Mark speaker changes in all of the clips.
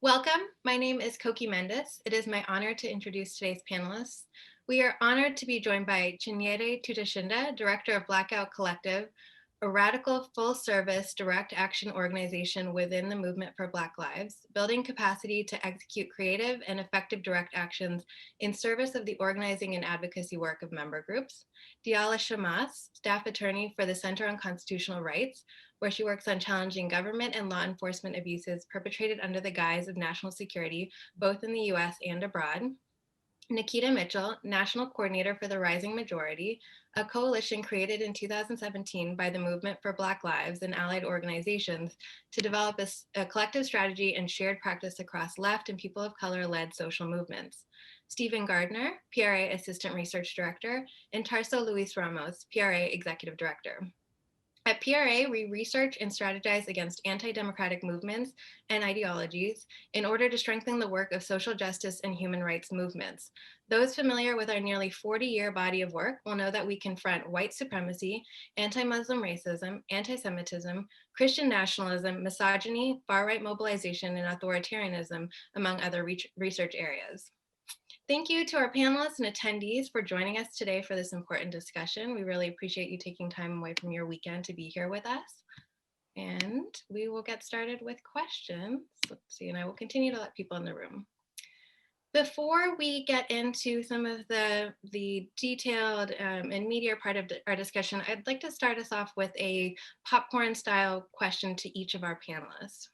Speaker 1: Welcome. My name is Koki Mendes. It is my honor to introduce today's panelists. We are honored to be joined by Chinyere Tutashinda, Director of Blackout Collective, a radical full-service direct action organization within the Movement for Black Lives, building capacity to execute creative and effective direct actions in service of the organizing and advocacy work of member groups. Diala Shamas, Staff Attorney for the Center on Constitutional Rights, where she works on challenging government and law enforcement abuses perpetrated under the guise of national security, both in the US and abroad. Nikita Mitchell, National Coordinator for the Rising Majority, a coalition created in 2017 by the Movement for Black Lives and allied organizations to develop a collective strategy and shared practice across left and people of color-led social movements. Stephen Gardner, PRA Assistant Research Director, and Tarso Luis Ramos, PRA Executive Director. At PRA, we research and strategize against anti-democratic movements and ideologies in order to strengthen the work of social justice and human rights movements. Those familiar with our nearly 40-year body of work will know that we confront white supremacy, anti-Muslim racism, anti-Semitism, Christian nationalism, misogyny, far-right mobilization, and authoritarianism, among other research areas. Thank you to our panelists and attendees for joining us today for this important discussion. We really appreciate you taking time away from your weekend to be here with us. And we will get started with questions. Let's see, and I will continue to let people in the room. Before we get into some of the detailed and meatier part of our discussion, I'd like to start us off with a popcorn style question to each of our panelists.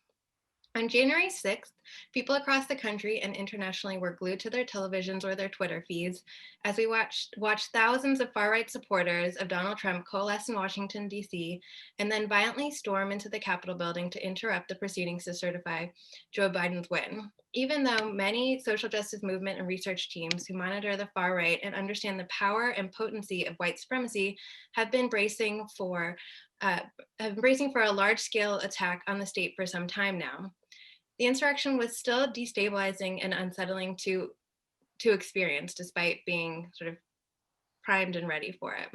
Speaker 1: On January 6th, people across the country and internationally were glued to their televisions or their Twitter feeds as we watched thousands of far-right supporters of Donald Trump coalesce in Washington, D.C., and then violently storm into the Capitol building to interrupt the proceedings to certify Joe Biden's win. Even though many social justice movement and research teams who monitor the far right and understand the power and potency of white supremacy have been bracing for a large-scale attack on the state for some time now, the insurrection was still destabilizing and unsettling to experience, despite being sort of primed and ready for it.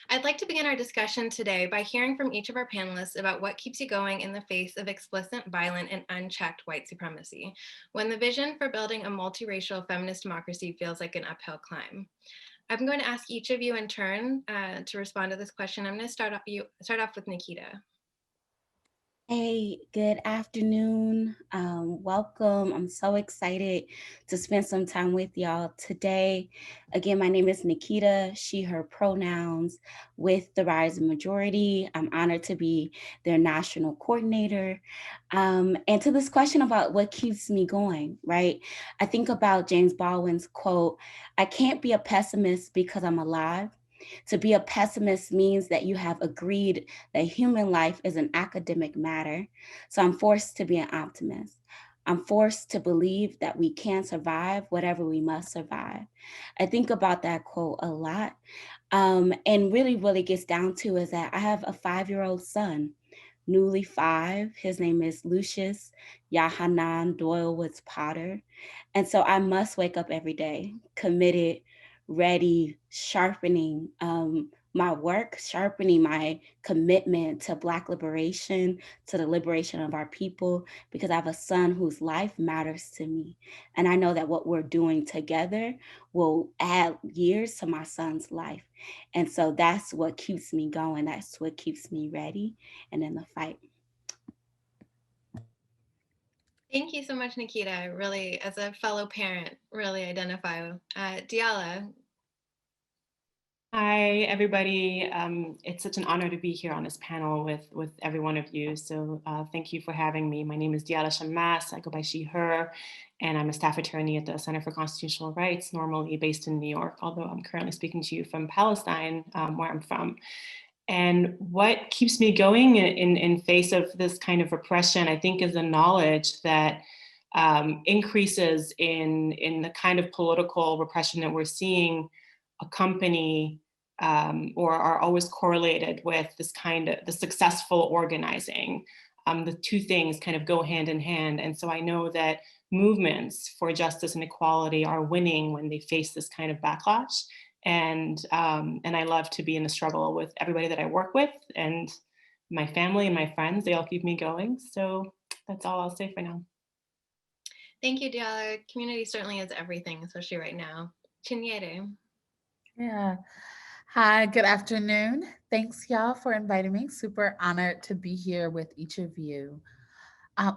Speaker 1: I'd like to begin our discussion today by hearing from each of our panelists about what keeps you going in the face of explicit, violent, and unchecked white supremacy, when the vision for building a multiracial feminist democracy feels like an uphill climb. I'm going to ask each of you in turn to respond to this question. I'm going to start off with Nikita.
Speaker 2: Hey, good afternoon. Welcome. I'm so excited to spend some time with y'all today. Again, my name is Nikita, she, her pronouns with the Rising Majority. I'm honored to be their national coordinator. And to this question about what keeps me going, right? I think about James Baldwin's quote, "I can't be a pessimist because I'm alive. To be a pessimist means that you have agreed that human life is an academic matter. So I'm forced to be an optimist. I'm forced to believe that we can survive whatever we must survive." I think about that quote a lot. And really, what it gets down to is that I have a 5-year-old son, newly 5. His name is Lucius Yahanan Doyle Woods Potter. And so I must wake up every day committed, ready, sharpening my work, sharpening my commitment to Black liberation, to the liberation of our people, because I have a son whose life matters to me. And I know that what we're doing together will add years to my son's life. And so that's what keeps me going. That's what keeps me ready and in the fight.
Speaker 1: Thank you so much, Nikita. I really, as a fellow parent, really identify. Diala.
Speaker 3: Hi, everybody. It's such an honor to be here on this panel with every one of you. So thank you for having me. My name is Diala Shamas. I go by she, her, and I'm a staff attorney at the Center for Constitutional Rights, normally based in New York, although I'm currently speaking to you from Palestine, where I'm from. And what keeps me going in face of this kind of repression, I think, is the knowledge that increases in the kind of political repression that we're seeing accompany or are always correlated with this kind of the successful organizing. The two things kind of go hand in hand. And so I know that movements for justice and equality are winning when they face this kind of backlash. And I love to be in the struggle with everybody that I work with, and my family and my friends. They all keep me going. So that's all I'll say for now.
Speaker 1: Thank you, Diala. Community certainly is everything, especially right now. Chinyere.
Speaker 4: Yeah. Hi, good afternoon. Thanks, y'all, for inviting me. Super honored to be here with each of you.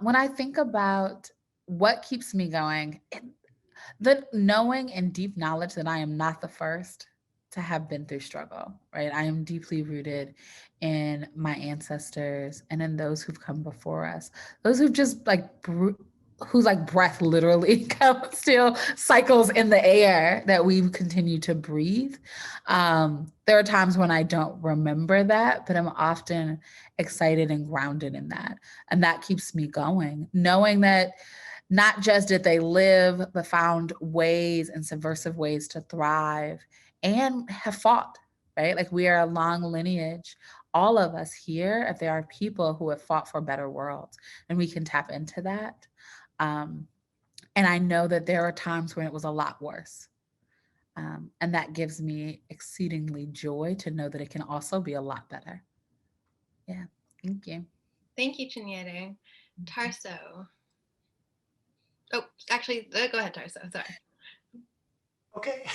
Speaker 4: When I think about what keeps me going, the knowing and deep knowledge that I am not the first to have been through struggle, right? I am deeply rooted in my ancestors and in those who've come before us, those who've just whose like breath literally still cycles in the air that we continue to breathe. There are times when I don't remember that, but I'm often excited and grounded in that. And that keeps me going, knowing that not just did they live, but found ways and subversive ways to thrive and have fought, right? Like we are a long lineage. All of us here, if there are people who have fought for better worlds, and we can tap into that. And I know that there are times when it was a lot worse. And that gives me exceedingly joy to know that it can also be a lot better. Yeah, thank you.
Speaker 1: Thank you, Chinyere. Tarso. Oh, actually, go ahead, Tarso. Sorry.
Speaker 5: Okay.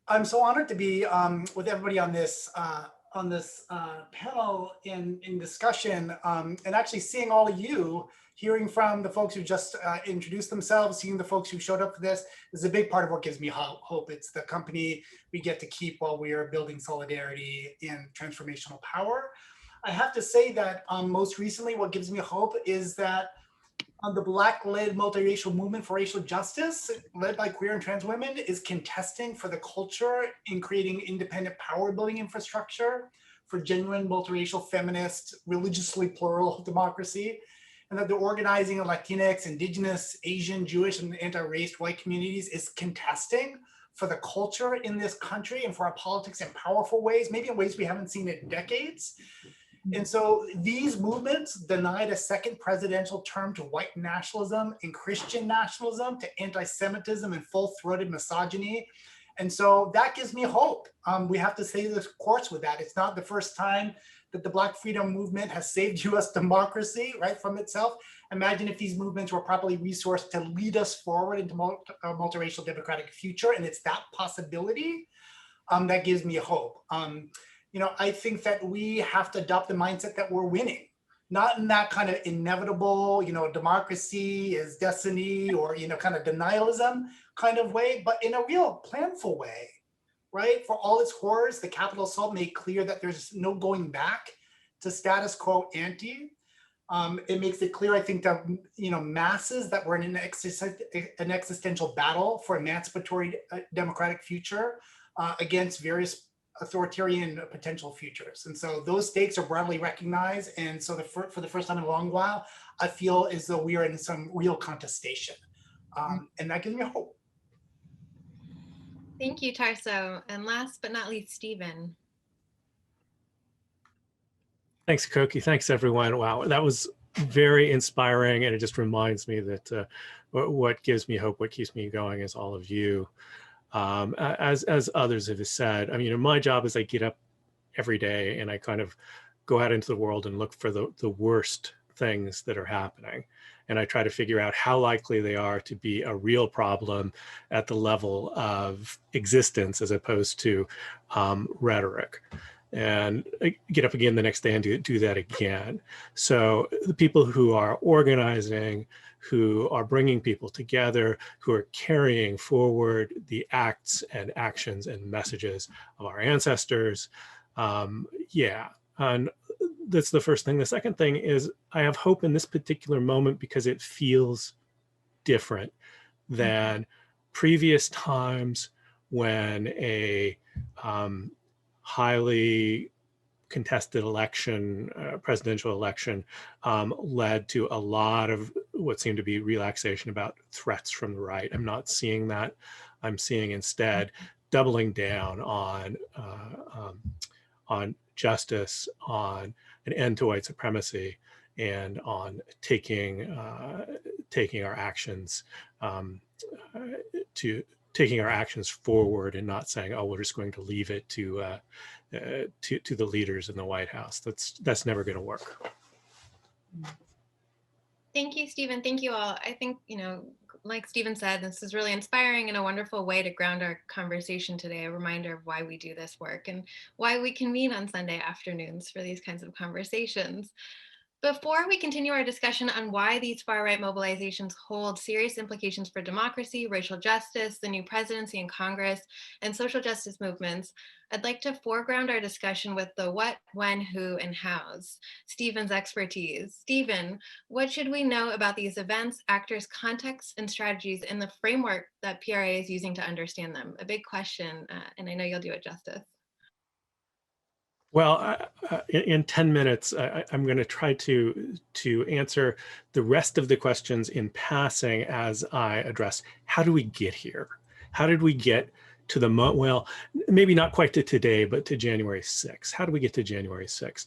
Speaker 5: I'm so honored to be with everybody on this panel in discussion, and actually seeing all of you, hearing from the folks who just introduced themselves, seeing the folks who showed up for this is a big part of what gives me hope. It's the company we get to keep while we are building solidarity and transformational power. I have to say that most recently, what gives me hope is that the Black-led multiracial movement for racial justice, led by queer and trans women, is contesting for the culture in creating independent power building infrastructure for genuine multiracial, feminist, religiously plural democracy, and that the organizing of Latinx, Indigenous, Asian, Jewish, and anti-racist white communities is contesting for the culture in this country and for our politics in powerful ways, maybe in ways we haven't seen in decades. And so these movements denied a second presidential term to white nationalism and Christian nationalism, to anti-Semitism and full-throated misogyny. And so that gives me hope. We have to stay the course with that. It's not the first time that the Black freedom movement has saved US democracy, right, from itself. Imagine if these movements were properly resourced to lead us forward into a multiracial democratic future. And it's that possibility that gives me hope. I think that we have to adopt the mindset that we're winning, not in that kind of inevitable, democracy is destiny or, kind of denialism kind of way, but in a real planful way, right? For all its horrors, the Capitol assault made clear that there's no going back to status quo ante. It makes it clear, I think, that, masses that we're in an existential battle for emancipatory democratic future against various authoritarian potential futures. And so those stakes are broadly recognized. And so for the first time in a long while, I feel as though we are in some real contestation. And that gives me hope.
Speaker 1: Thank you, Tarso. And last but not least, Stephen.
Speaker 6: Thanks, Koki. Thanks, everyone. Wow, that was very inspiring. And it just reminds me that what gives me hope, what keeps me going is all of you. As others have said, I mean, my job is I get up every day and I kind of go out into the world and look for the worst things that are happening. And I try to figure out how likely they are to be a real problem at the level of existence as opposed to rhetoric. And I get up again the next day and do that again. So the people who are organizing, who are bringing people together, who are carrying forward the acts and actions and messages of our ancestors. Yeah, and that's the first thing. The second thing is I have hope in this particular moment because it feels different than previous times when a highly contested election, presidential election, led to a lot of what seemed to be relaxation about threats from the right. I'm not seeing that. I'm seeing instead doubling down on justice, on an end to white supremacy, and on taking our actions taking our actions forward and not saying, oh, we're just going to leave it to the leaders in the White House. That's never going to work.
Speaker 1: Thank you, Stephen. Thank you all. I think, like Stephen said, this is really inspiring and a wonderful way to ground our conversation today, a reminder of why we do this work and why we convene on Sunday afternoons for these kinds of conversations. Before we continue our discussion on why these far-right mobilizations hold serious implications for democracy, racial justice, the new presidency and Congress, and social justice movements, I'd like to foreground our discussion with the what, when, who, and hows, Stephen's expertise. Stephen, what should we know about these events, actors, contexts, and strategies in the framework that PRA is using to understand them? A big question, and I know you'll do it justice.
Speaker 6: Well, in 10 minutes, I'm going to try to answer the rest of the questions in passing as I address how do we get here? How did we get to the well, maybe not quite to today, but to January 6th. How do we get to January 6th?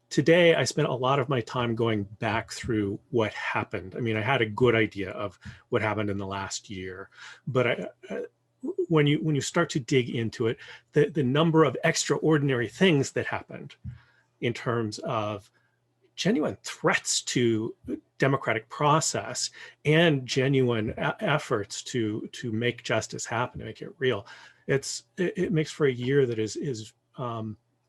Speaker 6: Today, I spent a lot of my time going back through what happened. I mean, I had a good idea of what happened in the last year, but when you start to dig into it, the number of extraordinary things that happened in terms of genuine threats to democratic process and genuine efforts to make justice happen, to make it real, it makes for a year that is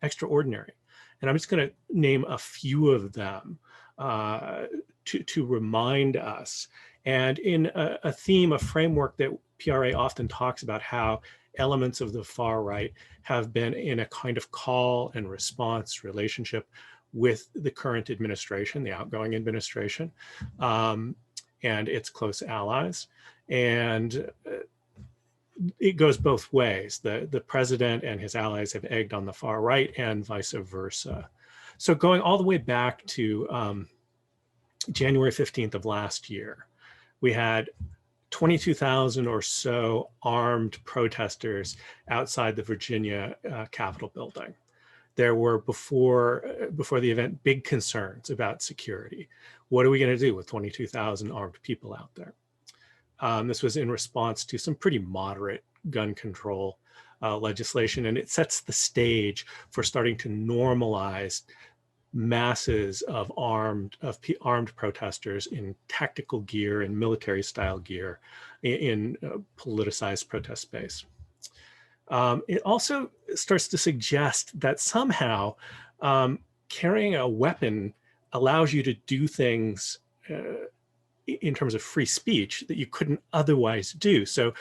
Speaker 6: extraordinary. And I'm just going to name a few of them to remind us. And in a theme, a framework that PRA often talks about, how elements of the far right have been in a kind of call and response relationship with the current administration, the outgoing administration, and its close allies. And it goes both ways. The president and his allies have egged on the far right and vice versa. So going all the way back to January 15th of last year, we had 22,000 or so armed protesters outside the Virginia Capitol building. There were, before the event, big concerns about security. What are we going to do with 22,000 armed people out there? This was in response to some pretty moderate gun control legislation, and it sets the stage for starting to normalize masses of armed protesters in tactical gear and military style gear in politicized protest space. It also starts to suggest that somehow carrying a weapon allows you to do things in terms of free speech that you couldn't otherwise do. So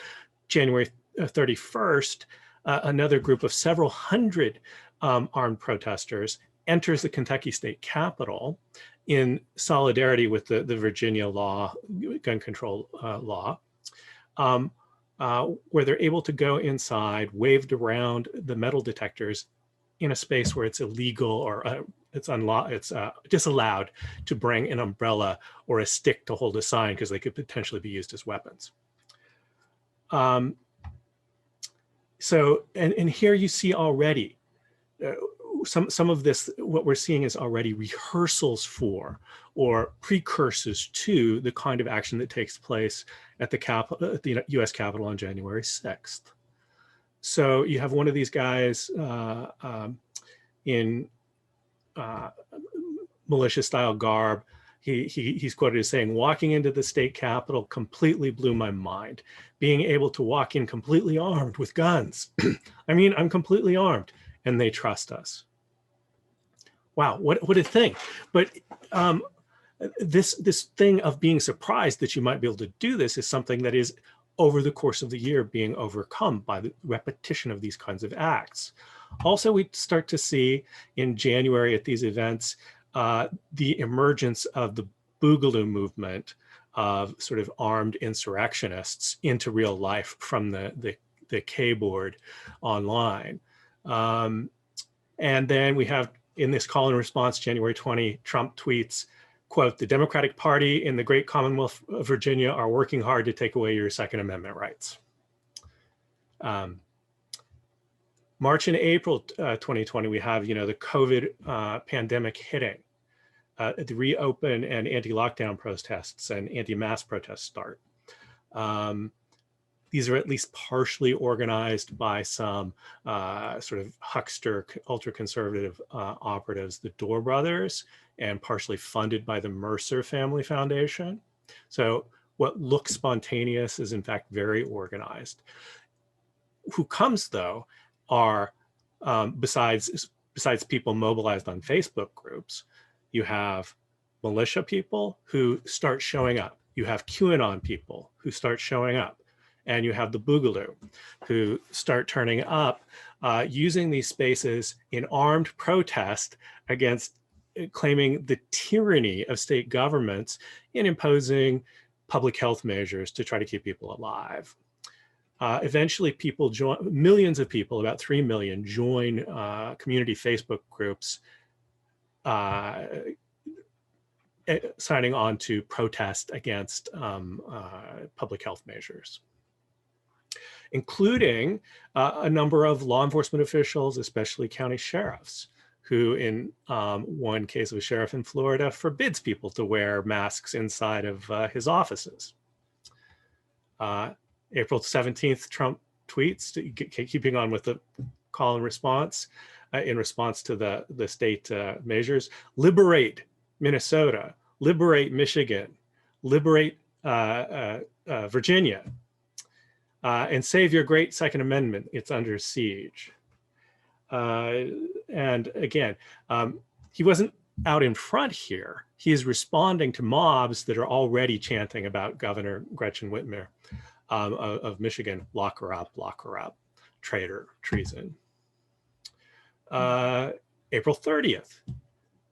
Speaker 6: January 31st, another group of several hundred armed protesters enters the Kentucky State Capitol in solidarity with the Virginia law, gun control law, where they're able to go inside, waved around the metal detectors in a space where it's illegal or it's disallowed to bring an umbrella or a stick to hold a sign because they could potentially be used as weapons. So, and here you see already some of this, what we're seeing is already rehearsals for or precursors to the kind of action that takes place at the US Capitol on January 6th. So you have one of these guys in militia style garb. He's quoted as saying, "Walking into the state capitol completely blew my mind. Being able to walk in completely armed with guns. I mean, I'm completely armed and they trust us." Wow, what a thing. But this thing of being surprised that you might be able to do this is something that is over the course of the year being overcome by the repetition of these kinds of acts. Also, we start to see in January at these events, the emergence of the Boogaloo movement of sort of armed insurrectionists into real life from the K-board online. And then we have, in this call and response, January 20, Trump tweets, quote, "The Democratic Party in the great Commonwealth of Virginia are working hard to take away your Second Amendment rights." March and April 2020, we have, the COVID pandemic hitting. The reopen and anti-lockdown protests and anti-mask protests start. These are at least partially organized by some sort of huckster, ultra-conservative operatives, the Dorr brothers and partially funded by the Mercer Family Foundation. So what looks spontaneous is in fact very organized. Who comes though are, besides people mobilized on Facebook groups, you have militia people who start showing up. You have QAnon people who start showing up. And you have the Boogaloo who start turning up, using these spaces in armed protest against claiming the tyranny of state governments in imposing public health measures to try to keep people alive. Eventually people join, millions of people, about 3 million, join community Facebook groups signing on to protest against public health measures, including a number of law enforcement officials, especially county sheriffs, who in one case of a sheriff in Florida forbids people to wear masks inside of his offices. April 17th, Trump tweets, keeping on with the call and response, in response to the state measures: liberate Minnesota, liberate Michigan, liberate Virginia, and save your great Second Amendment, it's under siege. And again, he wasn't out in front here. He is responding to mobs that are already chanting about Governor Gretchen Whitmer of Michigan: lock her up, traitor, treason. April 30th,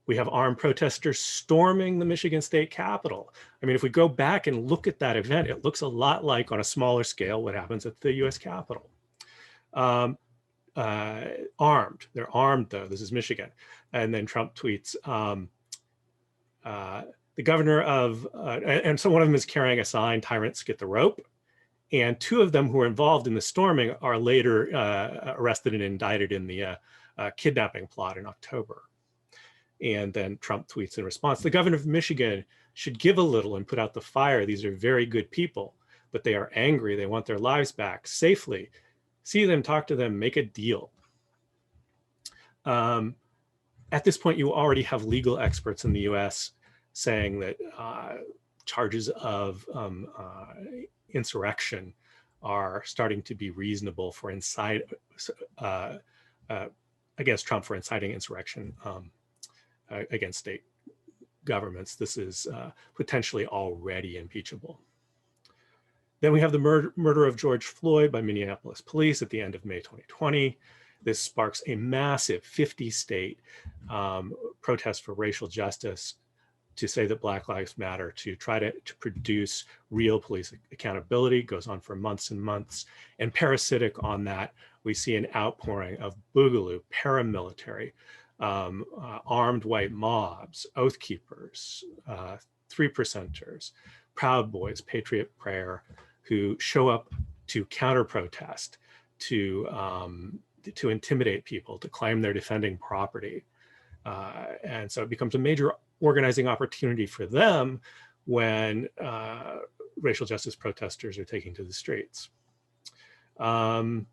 Speaker 6: we have armed protesters storming the Michigan State Capitol. I mean, if we go back and look at that event, it looks a lot like, on a smaller scale, what happens at the US Capitol. Armed, they're armed though, this is Michigan. And then Trump tweets, the governor of, and so one of them is carrying a sign, "Tyrants get the rope." And two of them who were involved in the storming are later arrested and indicted in the kidnapping plot in October. And then Trump tweets in response, "The governor of Michigan should give a little and put out the fire. These are very good people, but they are angry. They want their lives back safely. See them, talk to them, make a deal." At this point, you already have legal experts in the US saying that charges of insurrection are starting to be reasonable for against Trump for inciting insurrection against state governments. This is potentially already impeachable. Then we have the murder of George Floyd by Minneapolis police at the end of May 2020. This sparks a massive 50-state protest for racial justice, to say that Black Lives Matter, to try to produce real police accountability. It goes on for months and months. And parasitic on that, we see an outpouring of Boogaloo, paramilitary, armed white mobs, Oath Keepers, 3%ers, Proud Boys, Patriot Prayer, who show up to counter-protest, to intimidate people, to claim they're defending property. And so it becomes a major organizing opportunity for them when racial justice protesters are taking to the streets. And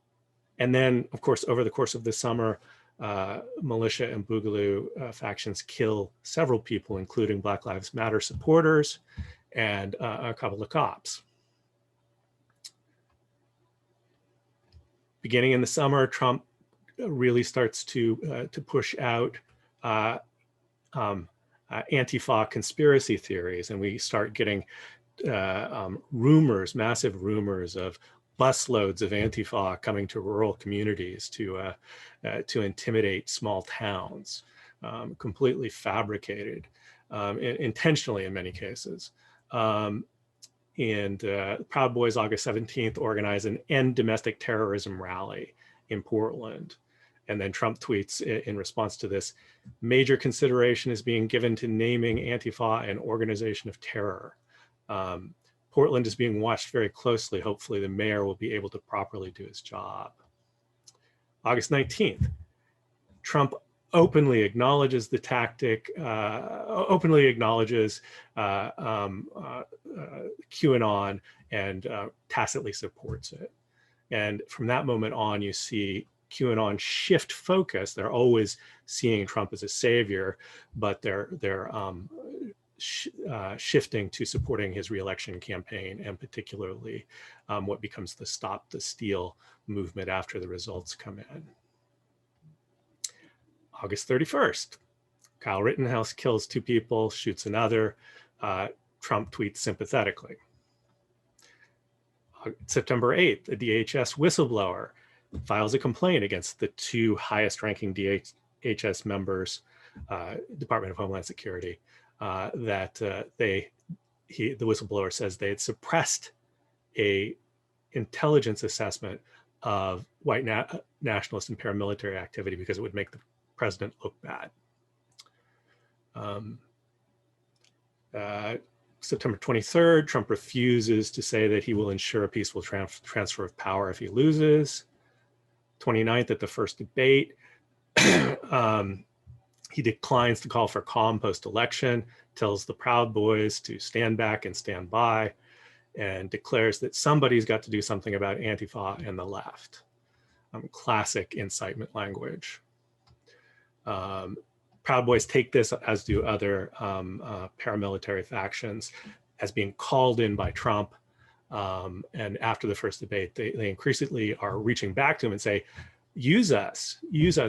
Speaker 6: then, of course, over the course of the summer, militia and Boogaloo factions kill several people, including Black Lives Matter supporters and a couple of cops. Beginning in the summer, Trump really starts to push out Antifa conspiracy theories, and we start getting rumors, massive rumors of busloads of Antifa coming to rural communities to intimidate small towns, completely fabricated, intentionally in many cases. And Proud Boys, August 17th, organize an End Domestic Terrorism rally in Portland. And then Trump tweets in response to this, "Major consideration is being given to naming Antifa an organization of terror. Portland is being watched very closely. Hopefully the mayor will be able to properly do his job." August 19th, Trump openly acknowledges the tactic, openly acknowledges QAnon and tacitly supports it. And from that moment on, you see QAnon shift focus. They're always seeing Trump as a savior, but they're shifting to supporting his reelection campaign, and particularly what becomes the Stop the Steal movement after the results come in. August 31st, Kyle Rittenhouse kills 2 people, shoots another. Trump tweets sympathetically. September 8th, a DHS whistleblower files a complaint against the 2 highest ranking DHS members, Department of Homeland Security, that the whistleblower says they had suppressed a intelligence assessment of white nationalist and paramilitary activity because it would make the president look bad. September 23rd, Trump refuses to say that he will ensure a peaceful transfer of power if he loses. 29th, at the first debate, he declines to call for calm post-election, tells the Proud Boys to stand back and stand by, and declares that somebody's got to do something about Antifa and the left. Classic incitement language. Proud Boys take this, as do other paramilitary factions, as being called in by Trump. And after the first debate, they increasingly are reaching back to him and say, use us,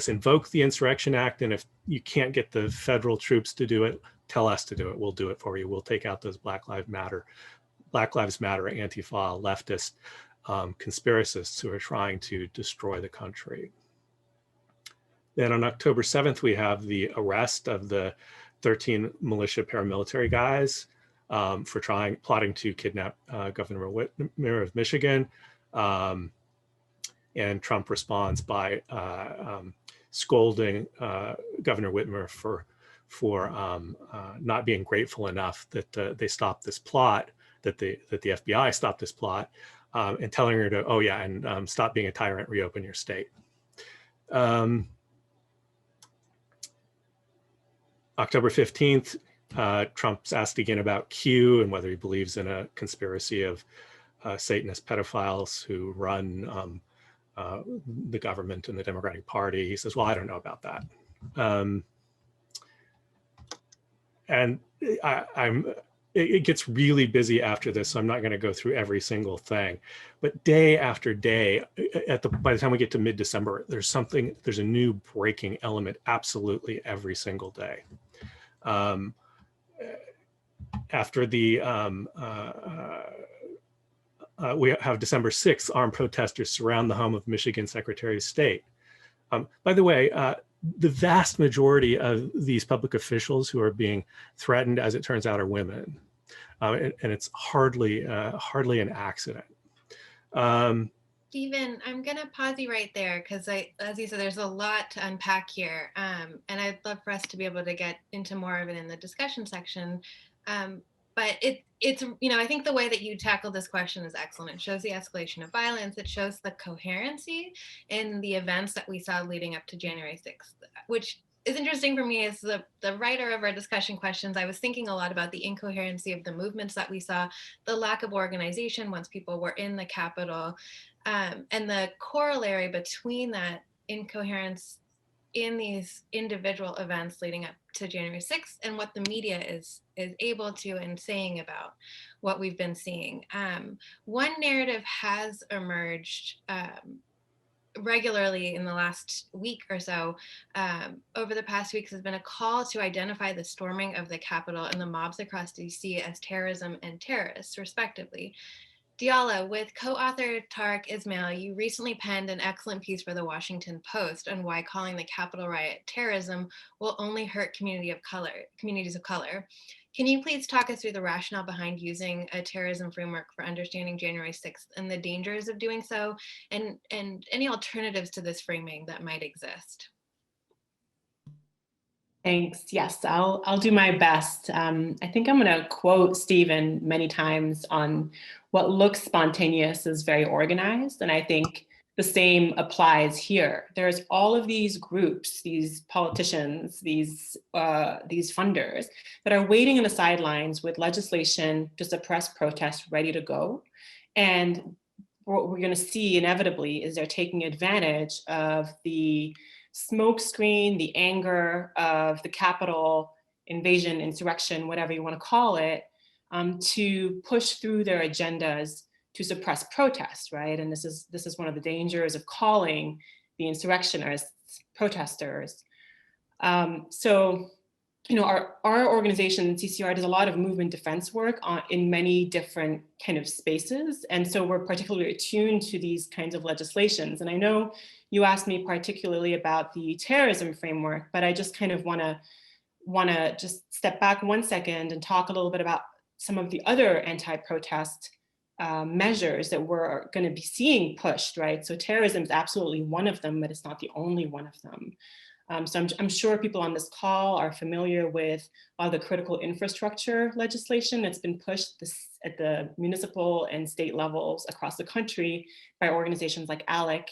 Speaker 6: invoke the Insurrection Act. And if you can't get the federal troops to do it, tell us to do it. We'll do it for you. We'll take out those Black Lives Matter, Antifa, leftist conspiracists who are trying to destroy the country. Then on October 7th, we have the arrest of the 13 militia paramilitary guys for plotting to kidnap Governor Whitmer of Michigan. And Trump responds by scolding Governor Whitmer for not being grateful enough that they stopped this plot, that the FBI stopped this plot, and telling her to, oh yeah, and stop being a tyrant, reopen your state. October 15th, Trump's asked again about Q and whether he believes in a conspiracy of Satanist pedophiles who run the government and the Democratic Party. He says, well, I don't know about that. And it gets really busy after this, so I'm not going to go through every single thing. But day after day, by the time we get to mid-December, there's a new breaking element absolutely every single day. After the we have December 6th, armed protesters surround the home of Michigan Secretary of State. By the way, the vast majority of these public officials who are being threatened, as it turns out, are women. And it's hardly an accident.
Speaker 1: Stephen, I'm going to pause you right there because as you said, there's a lot to unpack here. And I'd love for us to be able to get into more of it in the discussion section. But it's, I think the way that you tackle this question is excellent. It shows the escalation of violence. It shows the coherency in the events that we saw leading up to January 6th, which is interesting for me as the writer of our discussion questions. I was thinking a lot about the incoherency of the movements that we saw, the lack of organization once people were in the Capitol, and the corollary between that incoherence in these individual events leading up to January 6th and what the media is able to and saying about what we've been seeing. One narrative has emerged regularly in the last week or so, over the past weeks, has been a call to identify the storming of the Capitol and the mobs across DC as terrorism and terrorists, respectively. Diala, with co-author Tariq Ismail, you recently penned an excellent piece for the Washington Post on why calling the Capitol riot terrorism will only hurt communities of color. Can you please talk us through the rationale behind using a terrorism framework for understanding January 6th and the dangers of doing so, and any alternatives to this framing that might exist?
Speaker 3: Thanks. Yes, I'll do my best. I think I'm going to quote Stephen many times on what looks spontaneous is very organized. And I think the same applies here. There's all of these groups, these politicians, these funders that are waiting on the sidelines with legislation to suppress protests ready to go. And what we're going to see inevitably is they're taking advantage of the smokescreen, the anger of the Capitol invasion, insurrection, whatever you want to call it, to push through their agendas to suppress protests, right? And this is one of the dangers of calling the insurrectionists protesters. So, you know, our organization, CCR, does a lot of movement defense work in many different kind of spaces. And so we're particularly attuned to these kinds of legislations. And I know you asked me particularly about the terrorism framework, but I just kind of want to just step back 1 second and talk a little bit about some of the other anti-protest measures that we're going to be seeing pushed, right? So terrorism is absolutely one of them, but it's not the only one of them. So I'm sure people on this call are familiar with all the critical infrastructure legislation that's been pushed at the municipal and state levels across the country by organizations like ALEC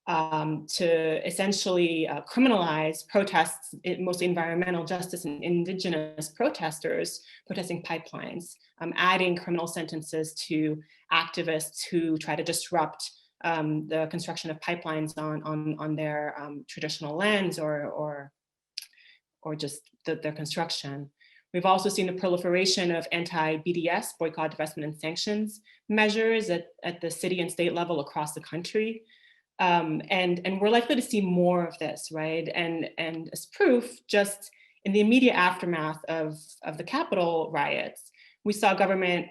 Speaker 3: to essentially criminalize protests, mostly environmental justice and indigenous protesters protesting pipelines, adding criminal sentences to activists who try to disrupt the construction of pipelines on their traditional lands or just their construction. We've also seen the proliferation of anti-BDS, boycott, divestment, and sanctions measures at the city and state level across the country. And we're likely to see more of this, right? And as proof, just in the immediate aftermath of the Capitol riots, we saw Governor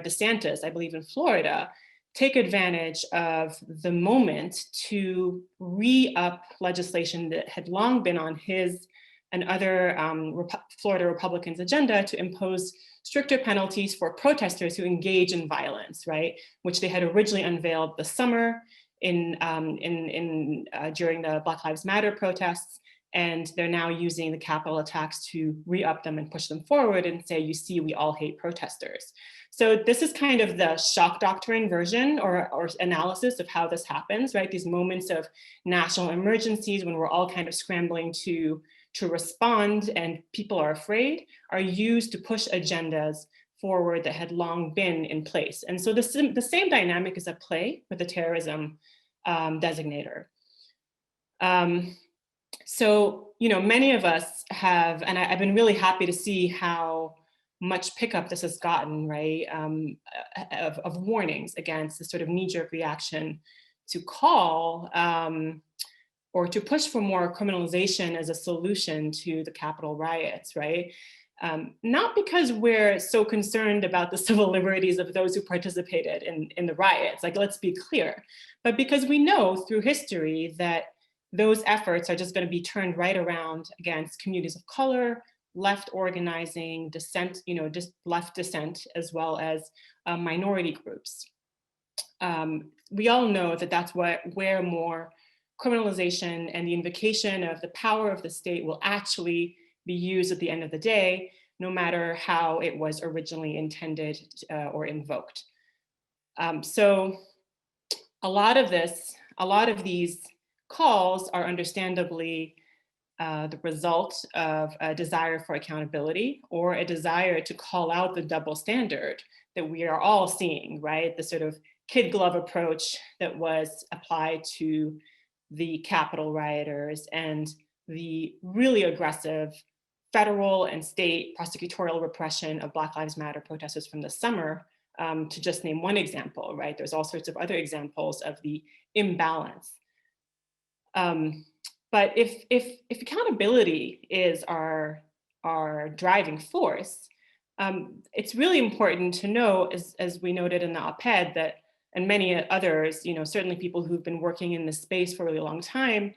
Speaker 3: DeSantis, I believe in Florida, take advantage of the moment to re-up legislation that had long been on his and other Florida Republicans' agenda to impose stricter penalties for protesters who engage in violence, right? Which they had originally unveiled this summer during the Black Lives Matter protests. And they're now using the Capitol attacks to re-up them and push them forward and say, you see, we all hate protesters. So this is kind of the shock doctrine version or analysis of how this happens, right? These moments of national emergencies when we're all kind of scrambling to respond and people are afraid are used to push agendas forward that had long been in place. And so the same dynamic is at play with the terrorism designator. So, you know, many of us have, and I've been really happy to see how much pickup this has gotten, right, of warnings against this sort of knee-jerk reaction to call or to push for more criminalization as a solution to the Capitol riots, right? Not because we're so concerned about the civil liberties of those who participated in the riots, like, let's be clear, but because we know through history that those efforts are just going to be turned right around against communities of color, left organizing, dissent, you know, just left dissent, as well as minority groups. We all know that that's where more criminalization and the invocation of the power of the state will actually be used at the end of the day, no matter how it was originally intended or invoked. So a lot of these calls are understandably the result of a desire for accountability or a desire to call out the double standard that we are all seeing, right? The sort of kid glove approach that was applied to the Capitol rioters and the really aggressive federal and state prosecutorial repression of Black Lives Matter protesters from the summer, to just name one example, right? There's all sorts of other examples of the imbalance. But if accountability is our driving force, it's really important to know, as we noted in the op-ed, that, and many others, you know, certainly people who've been working in this space for a really long time,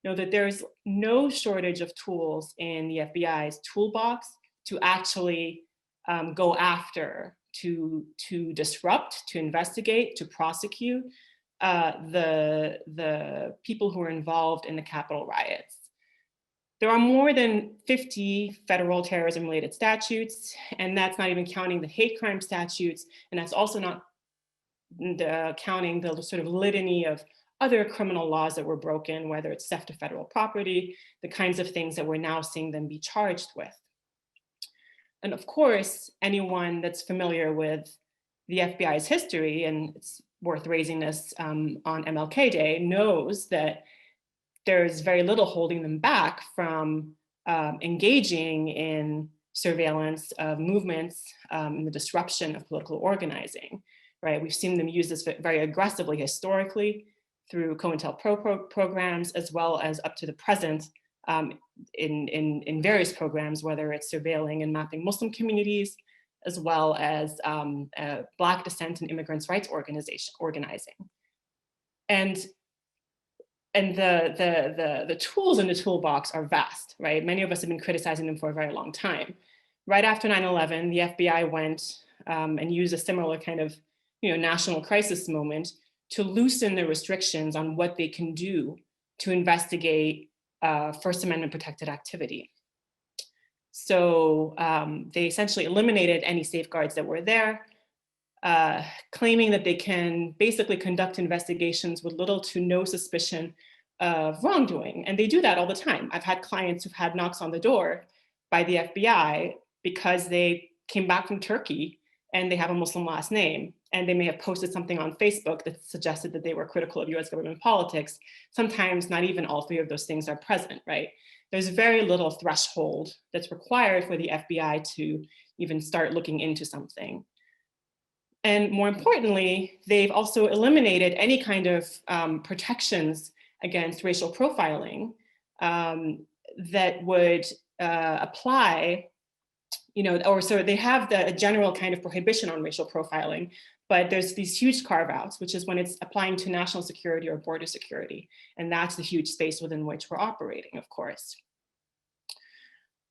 Speaker 3: know that there's no shortage of tools in the FBI's toolbox to actually go after, to disrupt, to investigate, to prosecute the people who are involved in the Capitol riots. There are more than 50 federal terrorism-related statutes, and that's not even counting the hate crime statutes, and that's also not counting the sort of litany of other criminal laws that were broken, whether it's theft of federal property, the kinds of things that we're now seeing them be charged with. And of course, anyone that's familiar with the FBI's history, and it's worth raising this on MLK Day, knows that there's very little holding them back from engaging in surveillance of movements and the disruption of political organizing, right? We've seen them use this very aggressively historically through COINTELPRO programs, as well as up to the present in various programs, whether it's surveilling and mapping Muslim communities, as well as Black dissent and immigrants' rights organizing. And the tools in the toolbox are vast, right? Many of us have been criticizing them for a very long time. Right after 9/11, the FBI went and used a similar kind of national crisis moment to loosen the restrictions on what they can do to investigate First Amendment protected activity. So they essentially eliminated any safeguards that were there, claiming that they can basically conduct investigations with little to no suspicion of wrongdoing. And they do that all the time. I've had clients who've had knocks on the door by the FBI because they came back from Turkey and they have a Muslim last name, and they may have posted something on Facebook that suggested that they were critical of US government politics. Sometimes not even all three of those things are present, right? There's very little threshold that's required for the FBI to even start looking into something. And more importantly, they've also eliminated any kind of protections against racial profiling that would apply, or so they have a general kind of prohibition on racial profiling, but there's these huge carve-outs, which is when it's applying to national security or border security. And that's the huge space within which we're operating, of course.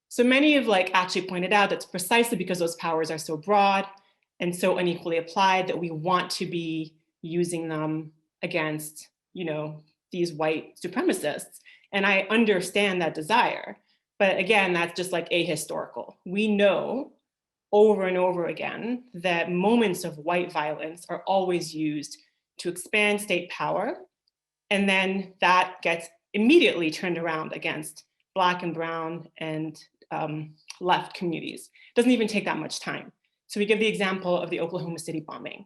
Speaker 3: So many have actually pointed out that's precisely because those powers are so broad and so unequally applied that we want to be using them against, these white supremacists. And I understand that desire, but again, that's just ahistorical. We know over and over again that moments of white violence are always used to expand state power, and then that gets immediately turned around against Black and brown and left communities. It doesn't even take that much time. So we give the example of the Oklahoma City bombing.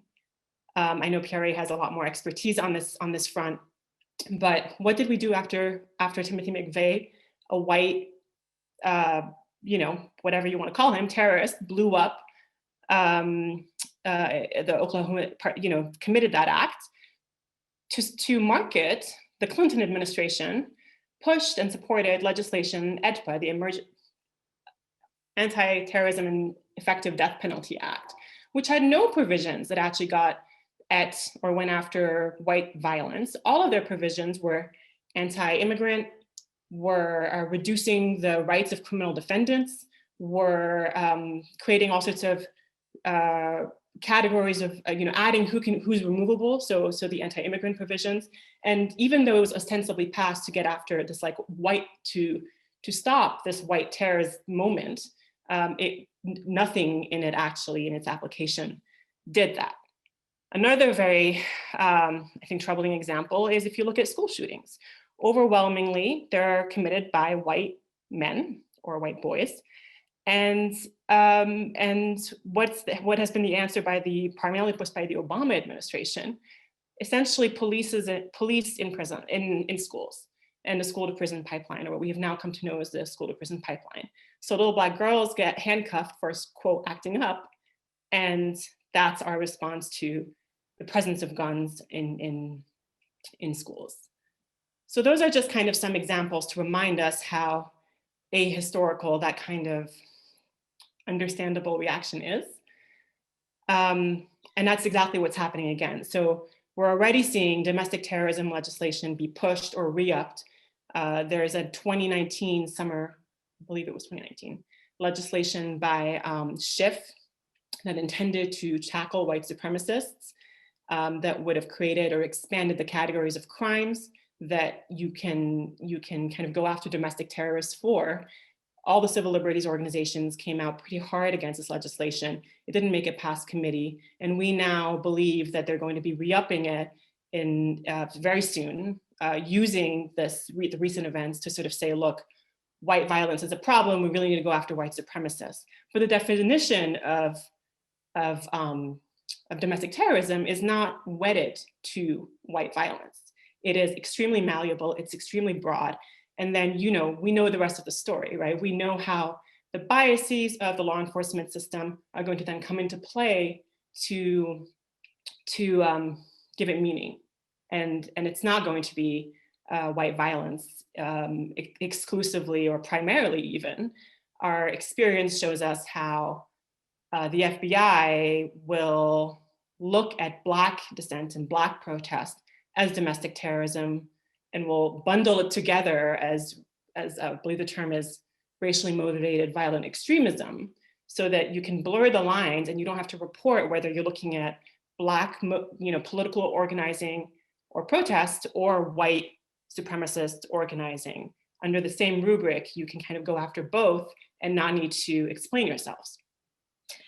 Speaker 3: I know Pierre has a lot more expertise on this front, but what did we do after Timothy McVeigh, a white, whatever you want to call him, terrorist, blew up the Oklahoma, committed that act to market? The Clinton administration pushed and supported legislation, EDPA, the Anti-Terrorism and Effective Death Penalty Act, which had no provisions that actually got at or went after white violence. All of their provisions were anti-immigrant, were reducing the rights of criminal defendants, were creating all sorts of categories of, adding who's removable, so the anti-immigrant provisions. And even though it was ostensibly passed to get after this to stop this white terrorist moment, nothing in it actually in its application did that. Another very, I think, troubling example is if you look at school shootings. Overwhelmingly, they're committed by white men or white boys. And what has been the answer primarily pushed by the Obama administration, essentially police in prison, in schools, and the school to prison pipeline, or what we have now come to know as the school to prison pipeline. So little Black girls get handcuffed for, quote, acting up, and that's our response to the presence of guns in schools. So those are just kind of some examples to remind us how ahistorical that kind of understandable reaction is. And that's exactly what's happening again. So we're already seeing domestic terrorism legislation be pushed or re-upped. There's a 2019 summer, I believe it was 2019, legislation by Schiff that intended to tackle white supremacists that would have created or expanded the categories of crimes that you can kind of go after domestic terrorists for. All the civil liberties organizations came out pretty hard against this legislation. It didn't make it past committee. And we now believe that they're going to be re-upping it in very soon, using the recent events to sort of say, look, white violence is a problem. We really need to go after white supremacists. For the definition of of domestic terrorism is not wedded to white violence. It is extremely malleable, it's extremely broad. And then, we know the rest of the story, right? We know how the biases of the law enforcement system are going to then come into play to give it meaning. And it's not going to be white violence exclusively or primarily even. Our experience shows us how the FBI will look at Black dissent and Black protest as domestic terrorism and will bundle it together as I believe the term is racially motivated violent extremism, so that you can blur the lines and you don't have to report whether you're looking at Black political organizing or protest or white supremacist organizing. Under the same rubric, you can kind of go after both and not need to explain yourselves.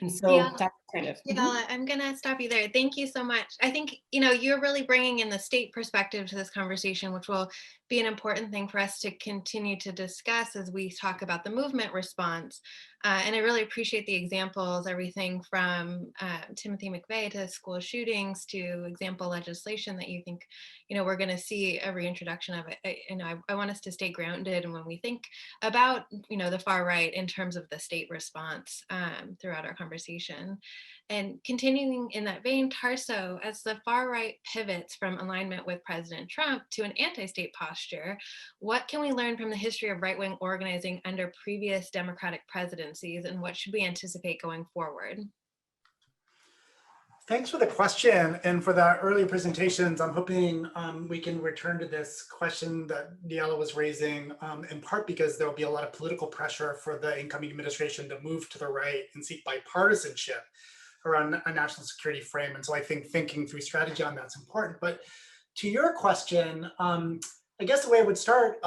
Speaker 3: And so that's kind of.
Speaker 1: Yeah, I'm going to stop you there. Thank you so much. I think, you're really bringing in the state perspective to this conversation, which will be an important thing for us to continue to discuss as we talk about the movement response. And I really appreciate the examples, everything from Timothy McVeigh to school shootings to example legislation that you think, we're going to see a reintroduction of it. I want us to stay grounded. And when we think about, the far right in terms of the state response throughout our conversation. And continuing in that vein, Tarso, as the far right pivots from alignment with President Trump to an anti-state posture, what can we learn from the history of right-wing organizing under previous Democratic presidencies, and what should we anticipate going forward?
Speaker 5: Thanks for the question and for the earlier presentations. I'm hoping we can return to this question that Diala was raising, in part because there'll be a lot of political pressure for the incoming administration to move to the right and seek bipartisanship around a national security frame. And so I think thinking through strategy on that's important. But to your question, I guess the way I would start,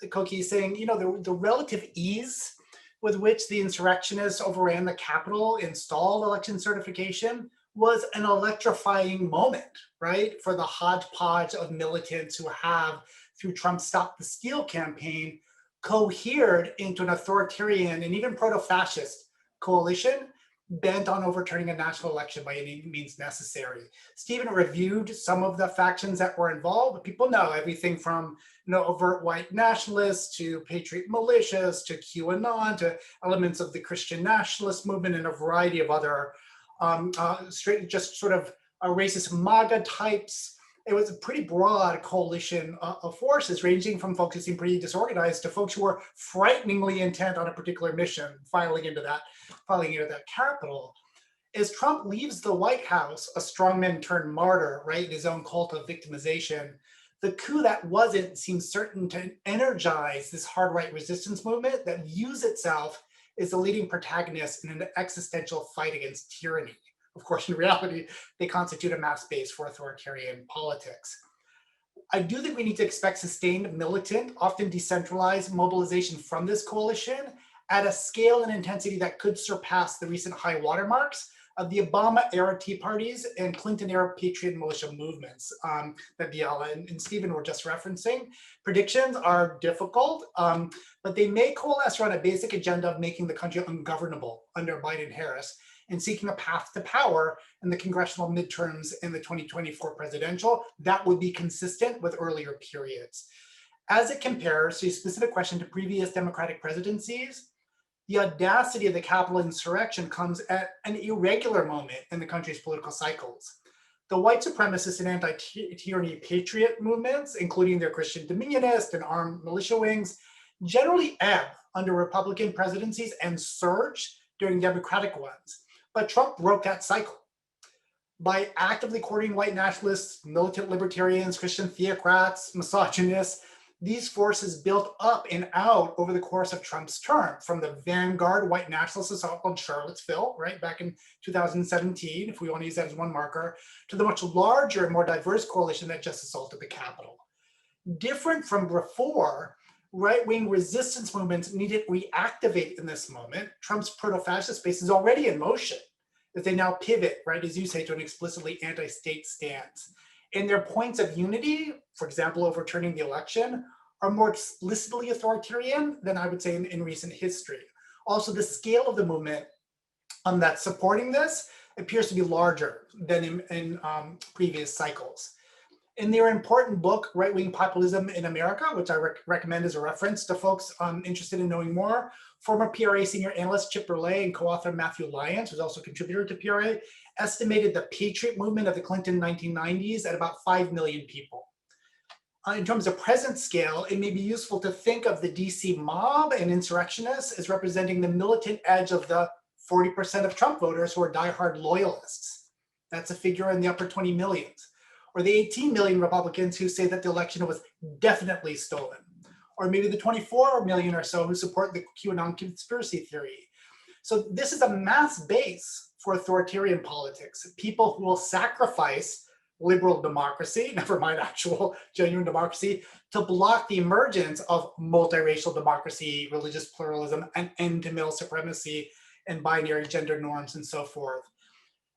Speaker 5: Koki, is saying, the relative ease with which the insurrectionists overran the Capitol, installed election certification, was an electrifying moment, right? For the hodgepodge of militants who have, through Trump's Stop the Steal campaign, cohered into an authoritarian and even proto-fascist coalition bent on overturning a national election by any means necessary. Stephen reviewed some of the factions that were involved, but people know everything from overt white nationalists to patriot militias to QAnon to elements of the Christian nationalist movement and a variety of other just sort of racist MAGA types. It was a pretty broad coalition of forces, ranging from folks who seemed pretty disorganized to folks who were frighteningly intent on a particular mission, filing into that Capitol. As Trump leaves the White House, a strongman turned martyr, right, in his own cult of victimization, the coup that wasn't seems certain to energize this hard right resistance movement that views itself as the leading protagonist in an existential fight against tyranny. Of course, in reality, they constitute a mass base for authoritarian politics. I do think we need to expect sustained, militant, often decentralized mobilization from this coalition at a scale and intensity that could surpass the recent high watermarks of the Obama-era Tea Parties and Clinton-era Patriot militia movements that Diala and Stephen were just referencing. Predictions are difficult, but they may coalesce around a basic agenda of making the country ungovernable under Biden-Harris and seeking a path to power in the congressional midterms and the 2024 presidential that would be consistent with earlier periods. As it compares to a specific question to previous Democratic presidencies, the audacity of the Capitol insurrection comes at an irregular moment in the country's political cycles. The white supremacist and anti-tyranny patriot movements, including their Christian dominionist and armed militia wings, generally ebb under Republican presidencies and surge during Democratic ones. But Trump broke that cycle by actively courting white nationalists, militant libertarians, Christian theocrats, misogynists. These forces built up and out over the course of Trump's term, from the vanguard white nationalist assault on Charlottesville, right, back in 2017, if we want to use that as one marker, to the much larger and more diverse coalition that just assaulted the Capitol. Different from before, right-wing resistance movements needed reactivate in this moment. Trump's proto-fascist space is already in motion as they now pivot, right, as you say, to an explicitly anti-state stance. And their points of unity, for example, overturning the election, are more explicitly authoritarian than I would say in recent history. Also, the scale of the movement that's supporting this appears to be larger than in previous cycles. In their important book, Right-Wing Populism in America, which I recommend as a reference to folks interested in knowing more, former PRA senior analyst Chip Burley and co-author Matthew Lyons, who's also a contributor to PRA, estimated the patriot movement of the Clinton 1990s at about 5 million people. In terms of present scale, it may be useful to think of the DC mob and insurrectionists as representing the militant edge of the 40% of Trump voters who are diehard loyalists. That's a figure in the upper 20 millions. Or the 18 million Republicans who say that the election was definitely stolen. Or maybe the 24 million or so who support the QAnon conspiracy theory. So this is a mass base for authoritarian politics, people who will sacrifice liberal democracy, never mind actual genuine democracy, to block the emergence of multiracial democracy, religious pluralism, and end to male supremacy and binary gender norms and so forth.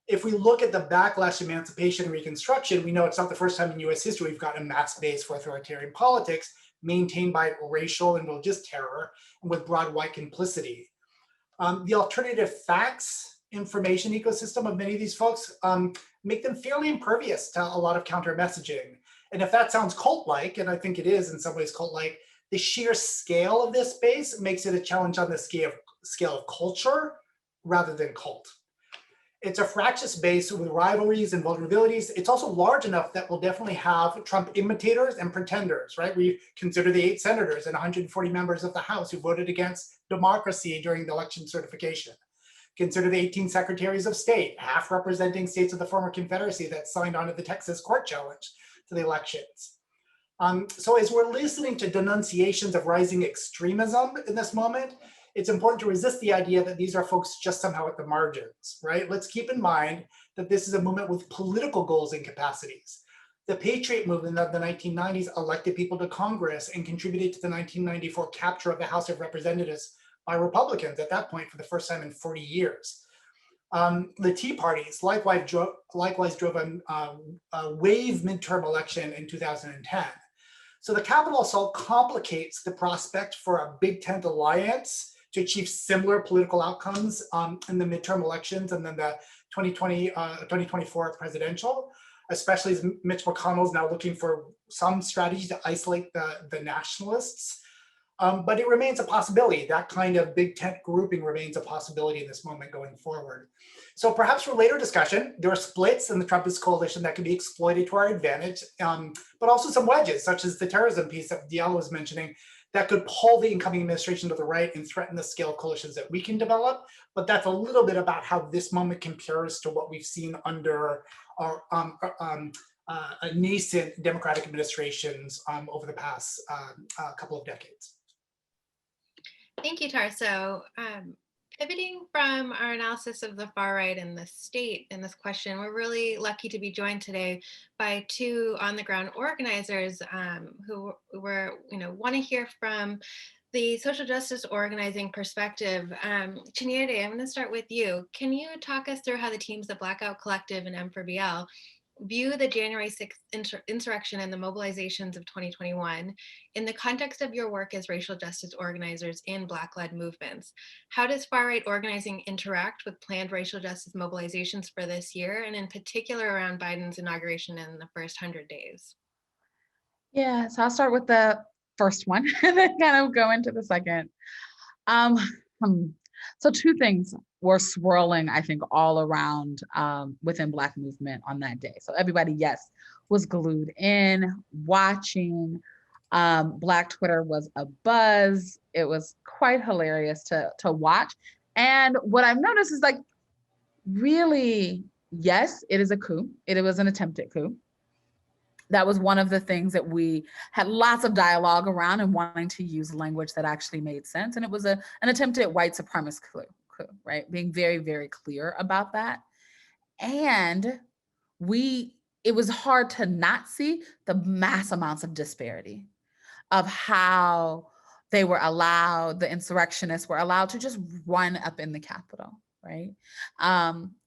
Speaker 5: If we look at the backlash, emancipation, and Reconstruction, we know it's not the first time in US history we've got a mass base for authoritarian politics maintained by racial and religious terror and with broad white complicity. The alternative facts information ecosystem of many of these folks make them fairly impervious to a lot of counter messaging. And if that sounds cult-like, and I think it is in some ways cult-like, the sheer scale of this base makes it a challenge on the scale of culture rather than cult. It's a fractious base with rivalries and vulnerabilities. It's also large enough that we'll definitely have Trump imitators and pretenders, right? We consider the 8 senators and 140 members of the House who voted against democracy during the election certification. Consider the 18 secretaries of state, half representing states of the former Confederacy that signed on to the Texas court challenge to the elections. So as we're listening to denunciations of rising extremism in this moment, it's important to resist the idea that these are folks just somehow at the margins, right? Let's keep in mind that this is a movement with political goals and capacities. The Patriot movement of the 1990s elected people to Congress and contributed to the 1994 capture of the House of Representatives by Republicans at that point for the first time in 40 years. The Tea Parties likewise drove a wave midterm election in 2010. So the Capitol assault complicates the prospect for a Big Tent alliance to achieve similar political outcomes in the midterm elections and then the 2024 presidential, especially as Mitch McConnell is now looking for some strategy to isolate the nationalists. But it remains a possibility. That kind of Big Tent grouping remains a possibility in this moment going forward. So perhaps for later discussion, there are splits in the Trumpist coalition that can be exploited to our advantage, but also some wedges, such as the terrorism piece that Diallo was mentioning, that could pull the incoming administration to the right and threaten the scale of coalitions that we can develop. But that's a little bit about how this moment compares to what we've seen under our nascent Democratic administrations over the past couple of decades.
Speaker 1: Thank you, Tarso. Pivoting from our analysis of the far right and the state in this question, we're really lucky to be joined today by 2 on-the-ground organizers who want to hear from the social justice organizing perspective. Chinyere, I'm going to start with you. Can you talk us through how the teams at Blackout Collective and M4BL view the January 6th insurrection and the mobilizations of 2021 in the context of your work as racial justice organizers in Black-led movements? How does far-right organizing interact with planned racial justice mobilizations for this year, and in particular around Biden's inauguration in the first 100 days?
Speaker 4: Yeah, so I'll start with the first one and then kind of go into the second. So 2 things were swirling, I think, all around within Black movement on that day. So everybody, yes, was glued in, watching. Black Twitter was a buzz. It was quite hilarious to watch. And what I've noticed is, like, really, yes, it is a coup. It was an attempted coup. That was one of the things that we had lots of dialogue around and wanting to use language that actually made sense. And it was an attempted white supremacist coup, right? Being very, very clear about that. And it was hard to not see the mass amounts of disparity of how they were allowed, the insurrectionists were allowed to just run up in the Capitol, right?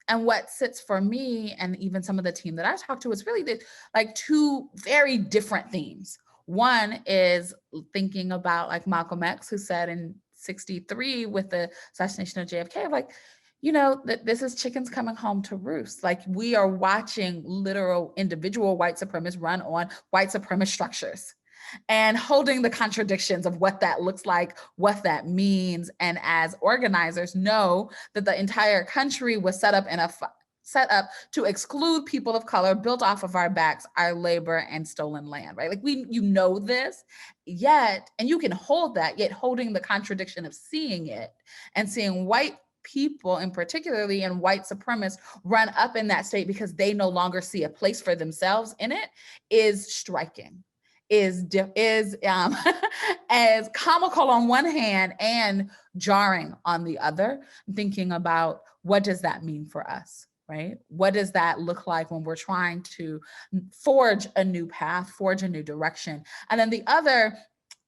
Speaker 4: And what sits for me and even some of the team that I talked to is really like 2 very different themes. One is thinking about, like, Malcolm X, who said in '63 with the assassination of JFK, like, you know, that this is chickens coming home to roost. Like, we are watching literal individual white supremacists run on white supremacist structures and holding the contradictions of what that looks like, what that means. And as organizers, know that the entire country was set up to exclude people of color, built off of our backs, our labor and stolen land, right? Like, you know this, yet, and you can hold that, yet holding the contradiction of seeing it and seeing white people, and particularly in white supremacists, run up in that state because they no longer see a place for themselves in it, is striking, is as comical on one hand and jarring on the other, thinking about what does that mean for us, right? What does that look like when we're trying to forge a new path, forge a new direction? And then the other,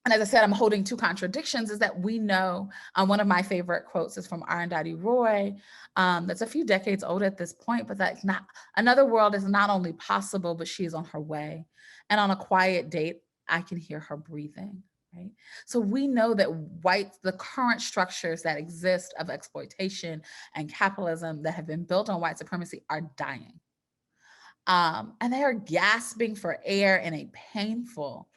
Speaker 4: and as I said, I'm holding two contradictions, is that we know, one of my favorite quotes is from Arundhati Roy, that's a few decades old at this point, but that not another world is not only possible, but she is on her way. And on a quiet date, I can hear her breathing, right? So we know that the current structures that exist of exploitation and capitalism that have been built on white supremacy are dying. And they are gasping for air in a painful,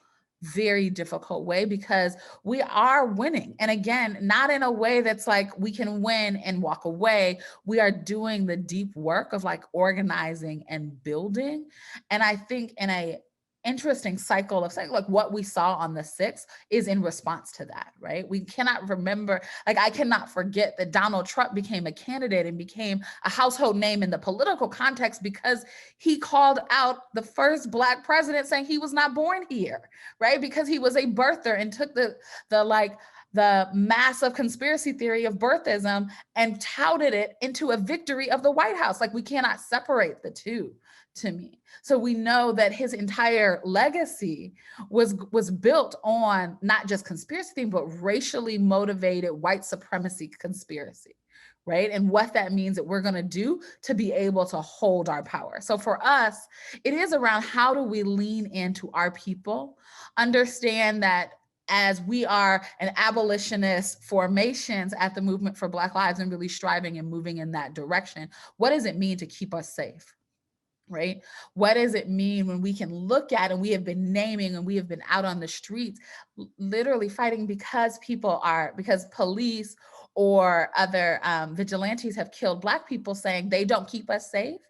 Speaker 4: very difficult way, because we are winning. And again, not in a way that's like we can win and walk away. We are doing the deep work of like organizing and building. And I think in a interesting cycle of saying, like, what we saw on the 6th is in response to that, right? We cannot remember, like, I cannot forget that Donald Trump became a candidate and became a household name in the political context because he called out the first Black president, saying he was not born here, right? Because he was a birther, and took the massive conspiracy theory of birthism and touted it into a victory of the White House. Like, we cannot separate the two, to me. So we know that his entire legacy was built on not just conspiracy theory, but racially motivated white supremacy conspiracy, right? And what that means that we're going to do to be able to hold our power. So for us, it is around how do we lean into our people, understand that as we are an abolitionist formations at the Movement for Black Lives and really striving and moving in that direction, what does it mean to keep us safe? Right? What does it mean when we can look at, and we have been naming, and we have been out on the streets literally fighting because police or other vigilantes have killed Black people, saying they don't keep us safe.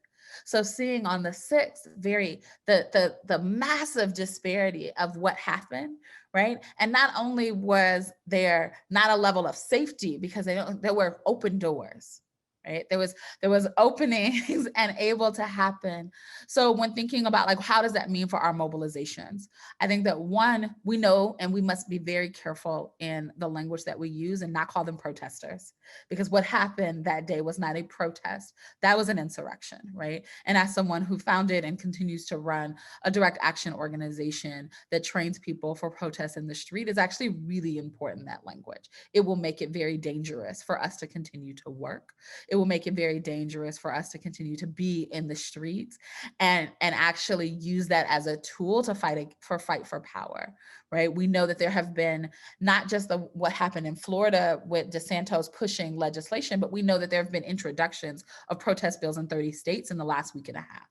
Speaker 4: So seeing on the 6th, the massive disparity of what happened, right? And not only was there not a level of safety, because there were open doors, right? There was openings and able to happen. So when thinking about, like, how does that mean for our mobilizations? I think that one, we know, and we must be very careful in the language that we use and not call them protesters, because what happened that day was not a protest. That was an insurrection, right? And as someone who founded and continues to run a direct action organization that trains people for protests in the street, is actually really important, that language. It will make it very dangerous for us to continue to work. It will make it very dangerous for us to continue to be in the streets and actually use that as a tool to fight for power, right? We know that there have been not just what happened in Florida with DeSantis pushing legislation, but we know that there have been introductions of protest bills in 30 states in the last week and a half.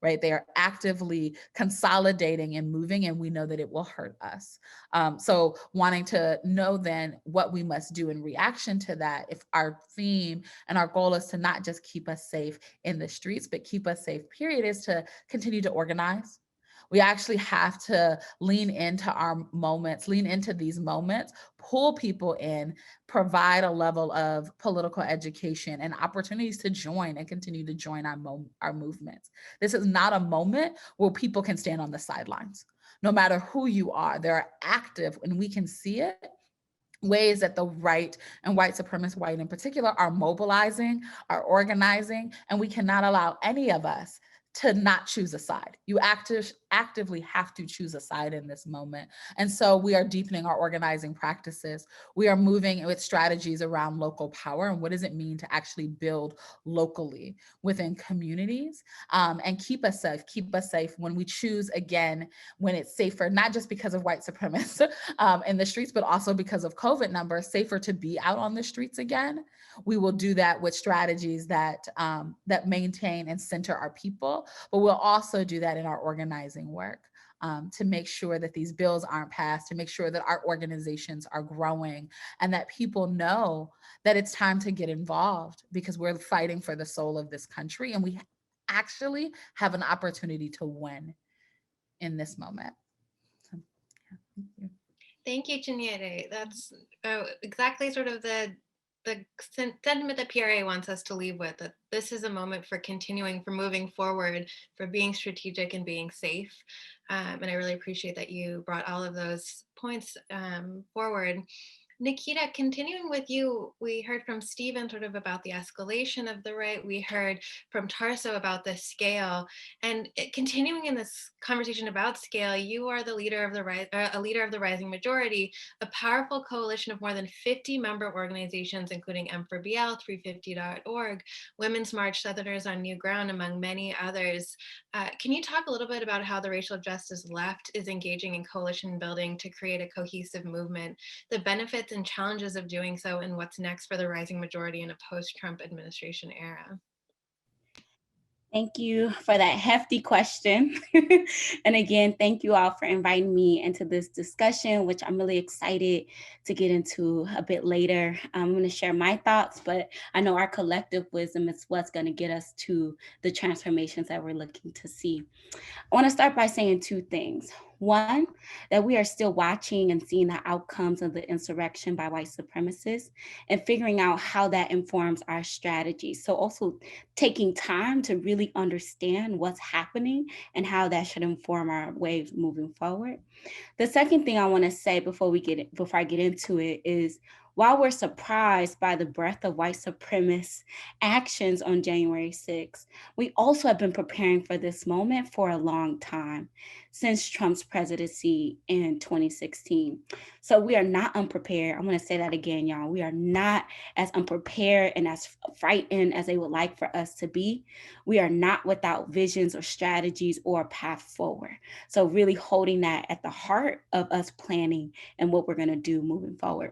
Speaker 4: Right? They are actively consolidating and moving, and we know that it will hurt us. So wanting to know then what we must do in reaction to that, if our theme and our goal is to not just keep us safe in the streets, but keep us safe, period, is to continue to organize. We actually have to lean into our moments, lean into these moments, pull people in, provide a level of political education and opportunities to join and continue to join our movements. This is not a moment where people can stand on the sidelines. No matter who you are, they're active, and we can see it, ways that the right and white supremacist white in particular are mobilizing, are organizing, and we cannot allow any of us to not choose a side. You actively have to choose a side in this moment. And so we are deepening our organizing practices. We are moving with strategies around local power and what does it mean to actually build locally within communities, and keep us safe when we choose again, when it's safer, not just because of white supremacists in the streets, but also because of COVID numbers, safer to be out on the streets again. We will do that with strategies that maintain and center our people, but we'll also do that in our organizing work, to make sure that these bills aren't passed, to make sure that our organizations are growing, and that people know that it's time to get involved because we're fighting for the soul of this country, and we actually have an opportunity to win in this moment. So, yeah, thank you.
Speaker 1: Thank you, Chinyere. That's exactly sort of the sentiment that PRA wants us to leave with, that this is a moment for continuing, for moving forward, for being strategic and being safe. And I really appreciate that you brought all of those points forward. Nikita, continuing with you, we heard from Stephen sort of about the escalation of the right. We heard from Tarso about the scale, and continuing in this conversation about scale, you are the leader of a leader of the Rising Majority, a powerful coalition of more than 50 member organizations, including M4BL, 350.org, Women's March, Southerners on New Ground, among many others. Can you talk a little bit about how the racial justice left is engaging in coalition building to create a cohesive movement, the benefits and challenges of doing so, and what's next for the Rising Majority in a post-Trump administration era?
Speaker 2: Thank you for that hefty question. And again, thank you all for inviting me into this discussion, which I'm really excited to get into a bit later. I'm going to share my thoughts, but I know our collective wisdom is what's going to get us to the transformations that we're looking to see. I want to start by saying two things. One, that we are still watching and seeing the outcomes of the insurrection by white supremacists and figuring out how that informs our strategy. So also taking time to really understand what's happening and how that should inform our ways moving forward. The second thing I want to say before I get into it is, while we're surprised by the breadth of white supremacist actions on January 6th, we also have been preparing for this moment for a long time, since Trump's presidency in 2016. So we are not unprepared. I'm going to say that again, y'all. We are not as unprepared and as frightened as they would like for us to be. We are not without visions or strategies or a path forward. So really holding that at the heart of us planning and what we're going to do moving forward.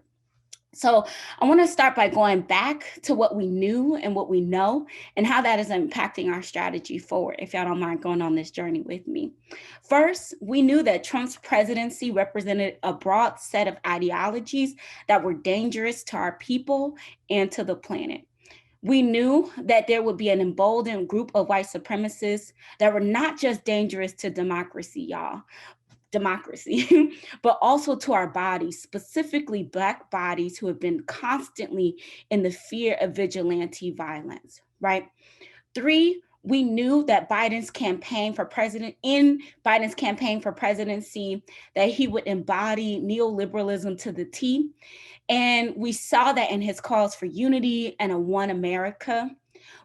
Speaker 2: So I want to start by going back to what we knew and what we know and how that is impacting our strategy forward, if y'all don't mind going on this journey with me. First, we knew that Trump's presidency represented a broad set of ideologies that were dangerous to our people and to the planet. We knew that there would be an emboldened group of white supremacists that were not just dangerous to democracy, but also to our bodies, specifically Black bodies who have been constantly in the fear of vigilante violence, right? Three, we knew that Biden's campaign for presidency, that he would embody neoliberalism to the T. And we saw that in his calls for unity and a one America.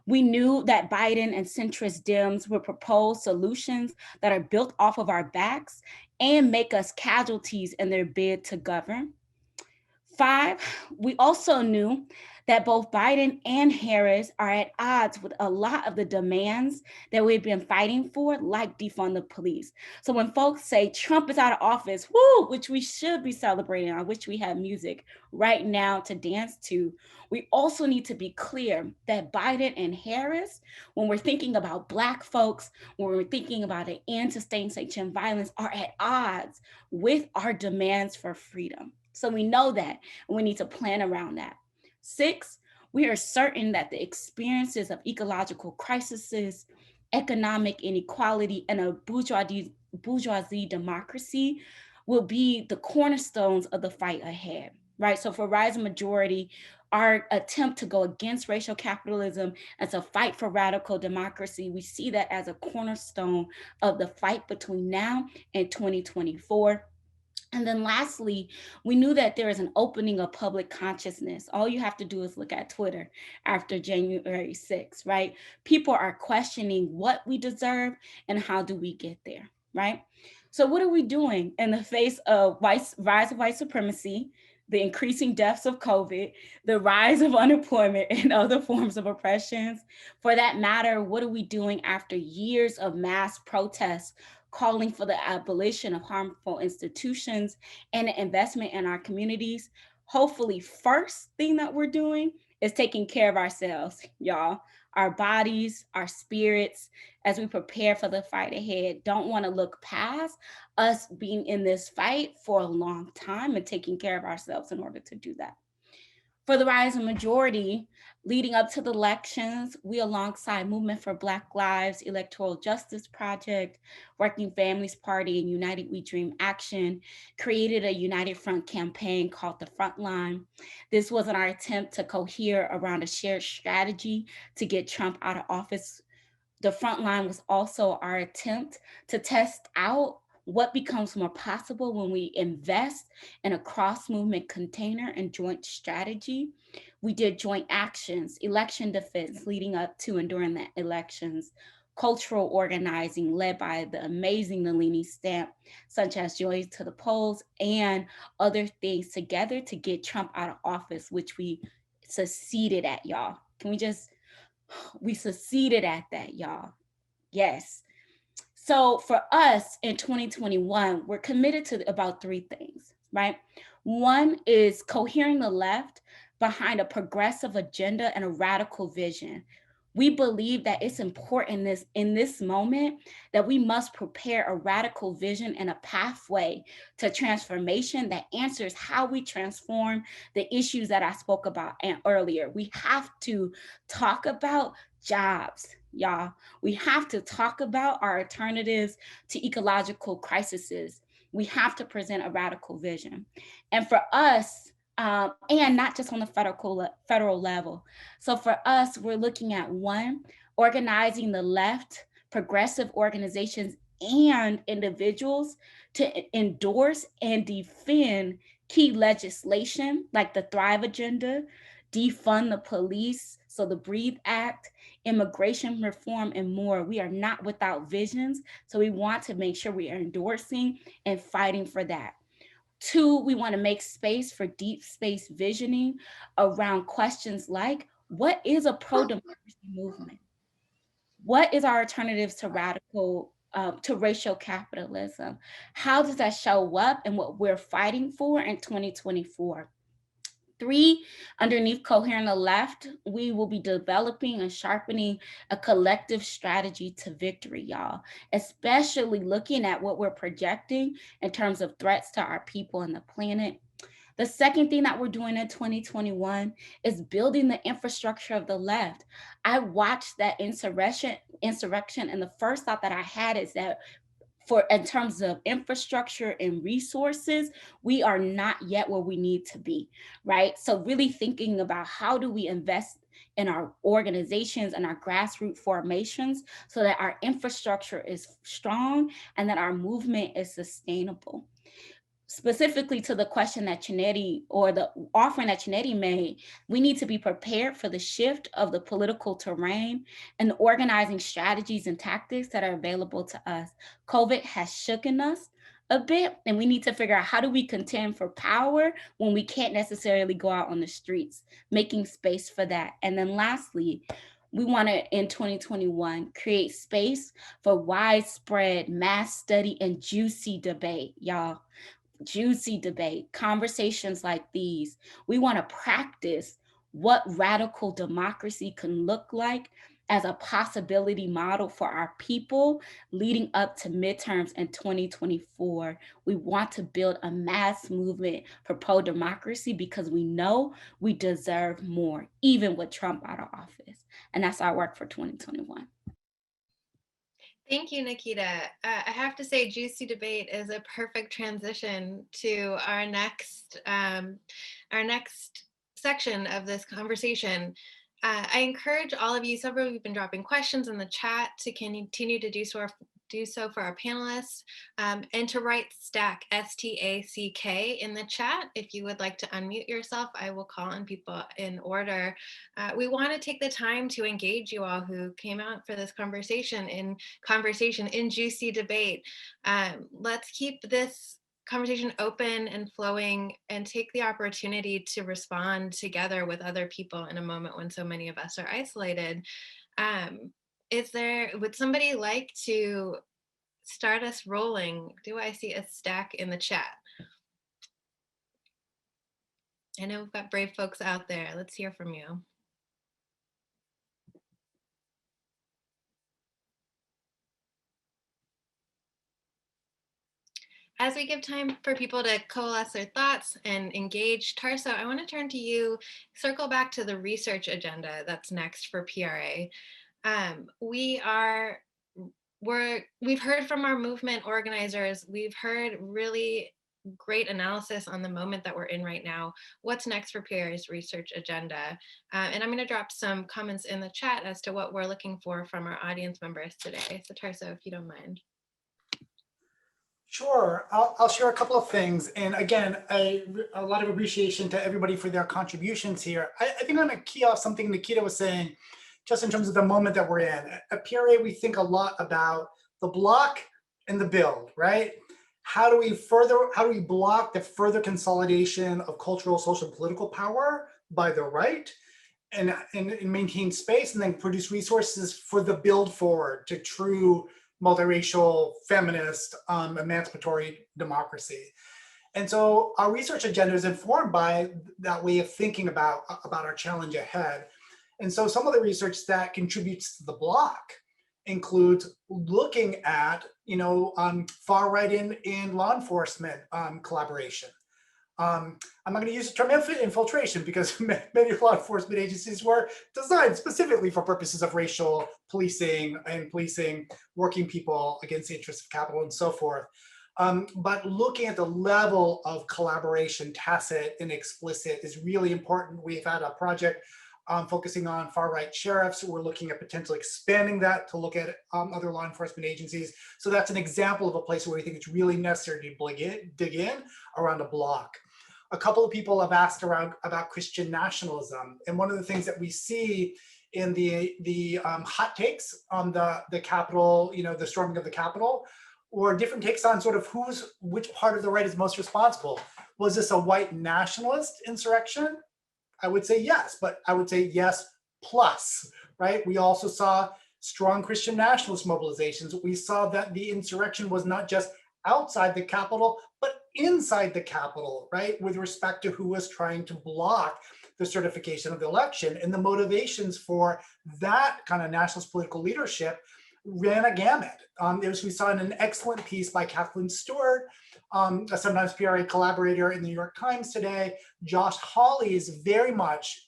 Speaker 2: We knew that Biden and centrist Dems would propose solutions that are built off of our backs and make us casualties in their bid to govern. 5, we also knew that both Biden and Harris are at odds with a lot of the demands that we've been fighting for, like defund the police. So when folks say Trump is out of office, woo, which we should be celebrating, I wish we had music right now to dance to, we also need to be clear that Biden and Harris, when we're thinking about Black folks, when we're thinking about an end to state-sanctioned violence, are at odds with our demands for freedom. So we know that, and we need to plan around that. 6, we are certain that the experiences of ecological crises, economic inequality, and a bourgeoisie democracy will be the cornerstones of the fight ahead, right? So for Rising Majority, our attempt to go against racial capitalism and to fight for radical democracy, we see that as a cornerstone of the fight between now and 2024. And then lastly, we knew that there is an opening of public consciousness. All you have to do is look at Twitter after January 6th, right? People are questioning what we deserve and how do we get there, right? So what are we doing in the face of rise of white supremacy, the increasing deaths of COVID, the rise of unemployment and other forms of oppressions? For that matter, what are we doing after years of mass protests calling for the abolition of harmful institutions and investment in our communities? Hopefully, first thing that we're doing is taking care of ourselves, y'all. Our bodies, our spirits, as we prepare for the fight ahead. Don't want to look past us being in this fight for a long time and taking care of ourselves in order to do that. For the rising majority, leading up to the elections, we, alongside Movement for Black Lives, Electoral Justice Project, Working Families Party, and United We Dream Action, created a United Front campaign called The Frontline. This was our attempt to cohere around a shared strategy to get Trump out of office. The Frontline was also our attempt to test out what becomes more possible when we invest in a cross-movement container and joint strategy. We did joint actions, election defense leading up to and during the elections, cultural organizing led by the amazing Nalini Stamp, such as Joy to the Polls, and other things together to get Trump out of office, which we succeeded at, y'all. We succeeded at that, y'all. Yes. So for us in 2021, we're committed to about three things, right? One is cohering the left behind a progressive agenda and a radical vision. We believe that it's important in this moment that we must prepare a radical vision and a pathway to transformation that answers how we transform the issues that I spoke about earlier. We have to talk about jobs, y'all. We have to talk about our alternatives to ecological crises. We have to present a radical vision. And for us, and not just on the federal level. So for us, we're looking at one, organizing the left, progressive organizations and individuals to endorse and defend key legislation like the Thrive Agenda, defund the police, so the Breathe Act, immigration reform, and more. We are not without visions, so we want to make sure we are endorsing and fighting for that. Two, we want to make space for deep space visioning around questions like, what is a pro-democracy movement? What is our alternatives to to racial capitalism? How does that show up and what we're fighting for in 2024? Three, underneath Cohering the Left, we will be developing and sharpening a collective strategy to victory, y'all, especially looking at what we're projecting in terms of threats to our people and the planet. The second thing that we're doing in 2021 is building the infrastructure of the left. I watched that insurrection, and the first thought that I had is that in terms of infrastructure and resources, we are not yet where we need to be, right? So really thinking about how do we invest in our organizations and our grassroots formations so that our infrastructure is strong and that our movement is sustainable. Specifically to the question that Chinetti, or the offering that Chinetti made, we need to be prepared for the shift of the political terrain and the organizing strategies and tactics that are available to us. COVID has shooken us a bit, and we need to figure out how do we contend for power when we can't necessarily go out on the streets, making space for that. And then lastly, we want to, in 2021, create space for widespread mass study and juicy debate, y'all. Juicy debate, conversations like these. We want to practice what radical democracy can look like as a possibility model for our people leading up to midterms in 2024. We want to build a mass movement for pro-democracy because we know we deserve more, even with Trump out of office. And that's our work for 2021.
Speaker 1: Thank you, Nikita. I have to say, juicy debate is a perfect transition to our next section of this conversation. I encourage all of you, several of you have been dropping questions in the chat, to continue to do do so for our panelists, and to write stack, S-T-A-C-K, in the chat. If you would like to unmute yourself, I will call on people in order. We want to take the time to engage you all who came out for this conversation in juicy debate. Let's keep this conversation open and flowing, and take the opportunity to respond together with other people in a moment when so many of us are isolated. Would somebody like to start us rolling? Do I see a stack in the chat? I know we've got brave folks out there. Let's hear from you. As we give time for people to coalesce their thoughts and engage, Tarso, I want to turn to you, circle back to the research agenda that's next for PRA. We've heard from our movement organizers, we've heard really great analysis on the moment that we're in right now. What's next for PRA's research agenda? And I'm going to drop some comments in the chat as to what we're looking for from our audience members today. So Tarso, if you don't mind.
Speaker 5: Sure, I'll share a couple of things. And again, a lot of appreciation to everybody for their contributions here. I think I'm going to key off something Nikita was saying, just in terms of the moment that we're in. At PRA, we think a lot about the block and the build, right? How do we block the further consolidation of cultural, social, and political power by the right, and maintain space, and then produce resources for the build forward to true multiracial, feminist, emancipatory democracy. And so our research agenda is informed by that way of thinking about our challenge ahead. And so some of the research that contributes to the block includes looking at, far right in law enforcement collaboration. I'm not going to use the term infiltration, because many law enforcement agencies were designed specifically for purposes of racial policing and policing working people against the interests of capital and so forth. But looking at the level of collaboration, tacit and explicit, is really important. We've had a project focusing on far-right sheriffs. We're looking at potentially expanding that to look at other law enforcement agencies. So that's an example of a place where we think it's really necessary to dig in around a block. A couple of people have asked about Christian nationalism. And one of the things that we see in the hot takes on the Capitol, the storming of the Capitol, or different takes on sort of which part of the right is most responsible. Was this a white nationalist insurrection? I would say yes, but I would say yes plus, right? We also saw strong Christian nationalist mobilizations. We saw that the insurrection was not just outside the Capitol, but inside the Capitol, right? With respect to who was trying to block the certification of the election. And the motivations for that kind of nationalist political leadership ran a gamut. We saw in an excellent piece by Kathleen Stewart, a sometimes PRA collaborator in the New York Times today. Josh Hawley is very much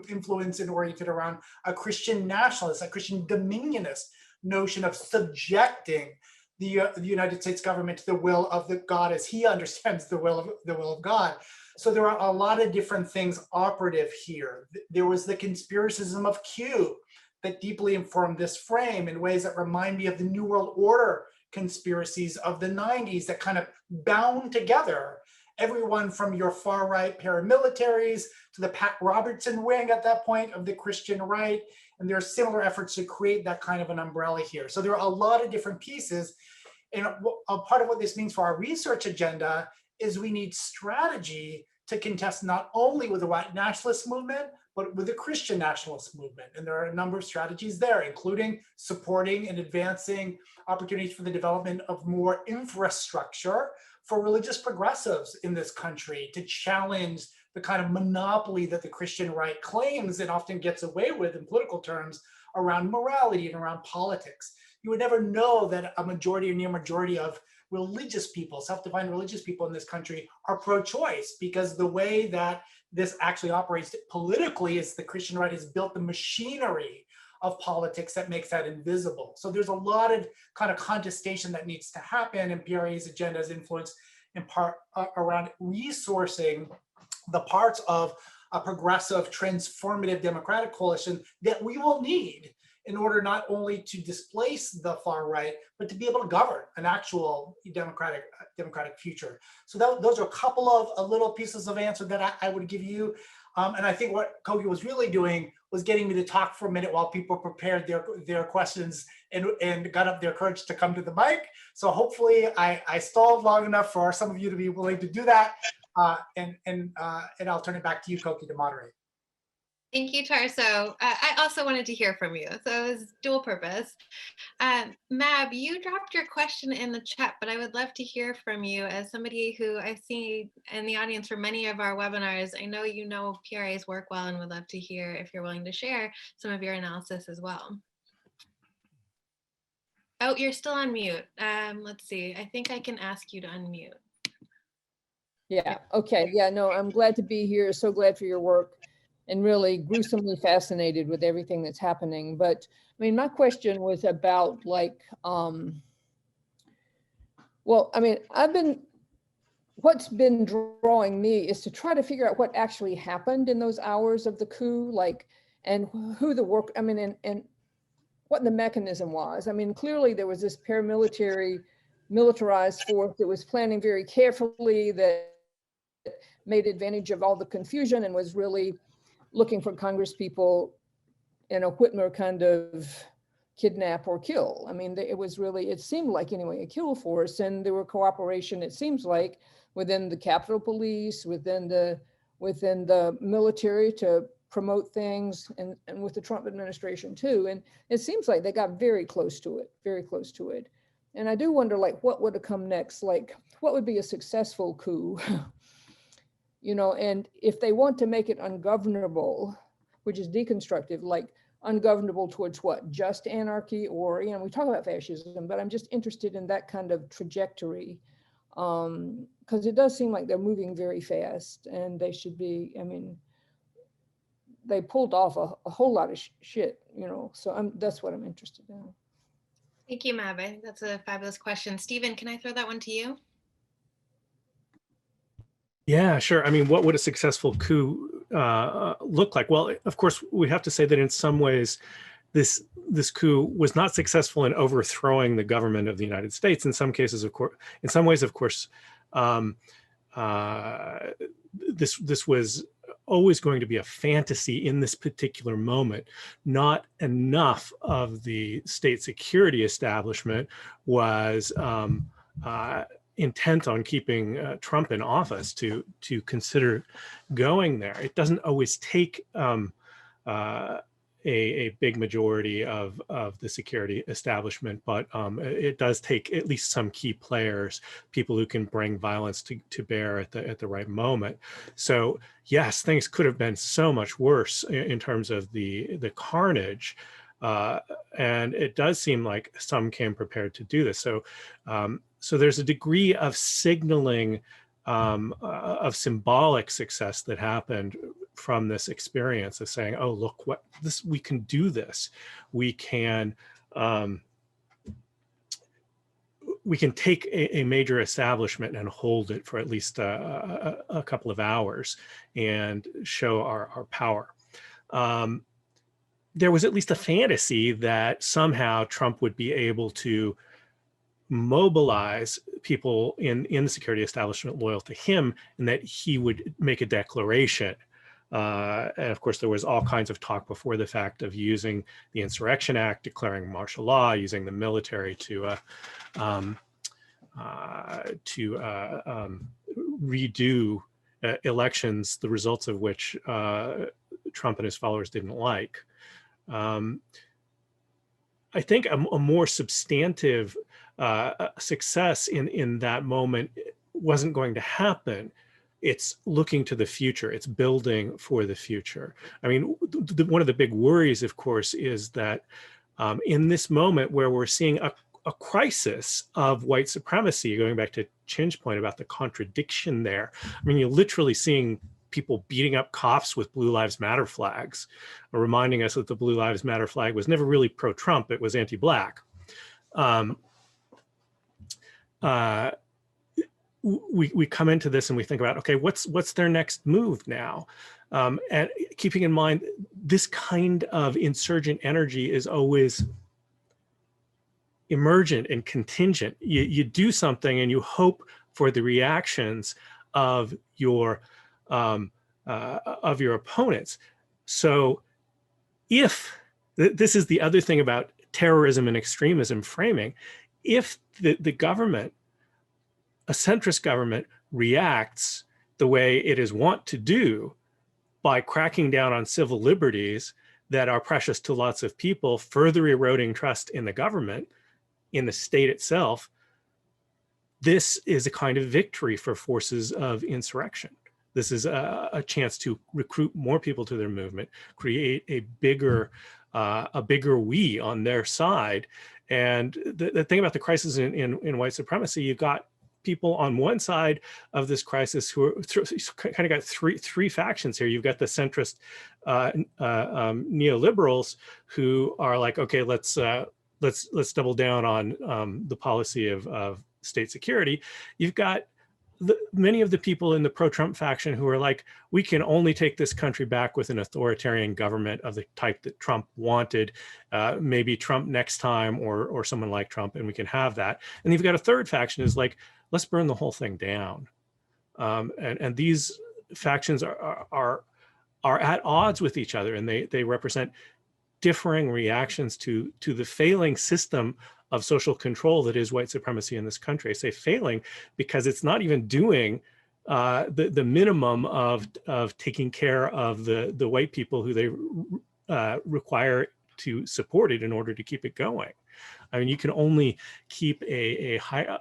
Speaker 5: influenced and oriented around a Christian nationalist, a Christian dominionist notion of subjecting the United States government to the will of the God as he understands the will of God. So there are a lot of different things operative here. There was the conspiracism of Q that deeply informed this frame in ways that remind me of the New World Order conspiracies of the 90s that kind of bound together everyone from your far right paramilitaries to the Pat Robertson wing at that point of the Christian right. And there are similar efforts to create that kind of an umbrella here. So there are a lot of different pieces. And a part of what this means for our research agenda is we need strategy to contest not only with the white nationalist movement, but with the Christian nationalist movement. And there are a number of strategies there, including supporting and advancing opportunities for the development of more infrastructure for religious progressives in this country to challenge the kind of monopoly that the Christian right claims and often gets away with in political terms around morality and around politics. You would never know that a majority or near majority of religious people, self-defined religious people in this country are pro-choice, because the way that this actually operates politically is the Christian right has built the machinery of politics that makes that invisible. So there's a lot of kind of contestation that needs to happen, and PRA's agenda is influenced in part around resourcing the parts of a progressive, transformative democratic coalition that we will need in order not only to displace the far right, but to be able to govern an actual democratic future. So those are a couple of little pieces of answer that I would give you. And I think what Kogi was really doing was getting me to talk for a minute while people prepared their questions and got up their courage to come to the mic. So hopefully I stalled long enough for some of you to be willing to do that. And I'll turn it back to you, Koki, to moderate.
Speaker 1: Thank you, Tarso. I also wanted to hear from you, so it was dual purpose. Mab, you dropped your question in the chat, but I would love to hear from you as somebody who I see in the audience for many of our webinars. I know you know PRA's work well and would love to hear if you're willing to share some of your analysis as well. Oh, you're still on mute. Let's see. I think I can ask you to unmute.
Speaker 7: Yeah, okay. Yeah, no, I'm glad to be here. So glad for your work and really gruesomely fascinated with everything that's happening. But I mean, my question was about like, well, I mean, what's been drawing me is to try to figure out what actually happened in those hours of the coup, like, and who the work, I mean, and what the mechanism was. I mean, clearly there was this paramilitary, militarized force that was planning very carefully, that made advantage of all the confusion and was really looking for Congress people in a Whitmer kind of kidnap or kill. I mean, it was really, it seemed like anyway, a kill force, and there were cooperation, it seems like, within the Capitol Police, within the military to promote things, and with the Trump administration too. And it seems like they got very close to it, very close to it. And I do wonder, like, what would have come next? Like, what would be a successful coup? You know, and if they want to make it ungovernable, which is deconstructive, like ungovernable towards what? Just anarchy? Or, you know, we talk about fascism, but I'm just interested in that kind of trajectory, because it does seem like they're moving very fast, and they should be, I mean, they pulled off a whole lot of shit, you know, so that's what I'm interested in.
Speaker 1: Thank you, Mab. I think that's a fabulous question. Stephen, can I throw that one to you?
Speaker 6: Yeah, sure. I mean, what would a successful coup look like? Well, of course, we have to say that in some ways, this coup was not successful in overthrowing the government of the United States. In some cases, of course, in some ways, of course, this was always going to be a fantasy in this particular moment. Not enough of the state security establishment was intent on keeping Trump in office to consider going there. It doesn't always take a big majority of the security establishment, but it does take at least some key players, people who can bring violence to bear at the right moment. So yes, things could have been so much worse in terms of the carnage. And it does seem like some came prepared to do this. So, so there's a degree of signaling of symbolic success that happened from this experience of saying, "Oh, look, what this we can do this. We can take a major establishment and hold it for at least a couple of hours and show our power." There was at least a fantasy that somehow Trump would be able to mobilize people in the security establishment loyal to him, and that he would make a declaration. And of course, there was all kinds of talk before the fact of using the Insurrection Act, declaring martial law, using the military to redo elections, the results of which Trump and his followers didn't like. I think a more substantive success in that moment wasn't going to happen. It's looking to the future. It's building for the future. I mean, one of the big worries, of course, is that in this moment where we're seeing a crisis of white supremacy, going back to Chin's point about the contradiction there. I mean, you're literally seeing people beating up cops with Blue Lives Matter flags, reminding us that the Blue Lives Matter flag was never really pro-Trump, it was we come into this and we think about, okay, what's their next move now? And keeping in mind, this kind of insurgent energy is always emergent and contingent. You do something and you hope for the reactions of your opponents. So if this is the other thing about terrorism and extremism framing, if the government, a centrist government, reacts the way it is wont to do by cracking down on civil liberties that are precious to lots of people, further eroding trust in the government, in the state itself, this is a kind of victory for forces of insurrection. This is a chance to recruit more people to their movement, create a bigger we on their side. And the thing about the crisis in white supremacy, you've got people on one side of this crisis who are kind of got three factions here. You've got the centrist neoliberals who are like, okay, let's double down on the policy of state security. You've got many of the people in the pro-Trump faction who are like, we can only take this country back with an authoritarian government of the type that Trump wanted, maybe Trump next time or someone like Trump, and we can have that. And you've got a third faction is like, let's burn the whole thing down. And these factions are at odds with each other, and they represent differing reactions to the failing system of social control that is white supremacy in this country. I say failing because it's not even doing the minimum of taking care of the white people who they require to support it in order to keep it going. I mean, you can only keep a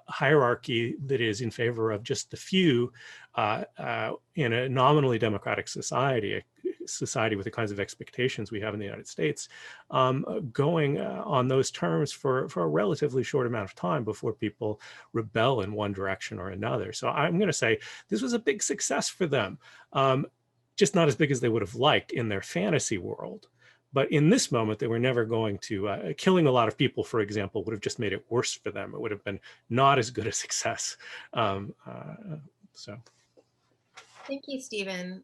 Speaker 6: hierarchy that is in favor of just the few in a nominally democratic society, a society with the kinds of expectations we have in the United States, going on those terms for a relatively short amount of time before people rebel in one direction or another. So I'm going to say this was a big success for them, just not as big as they would have liked in their fantasy world. But in this moment, they were never going to, killing a lot of people, for example, would have just made it worse for them. It would have been not as good a success. So.
Speaker 1: Thank you, Stephen.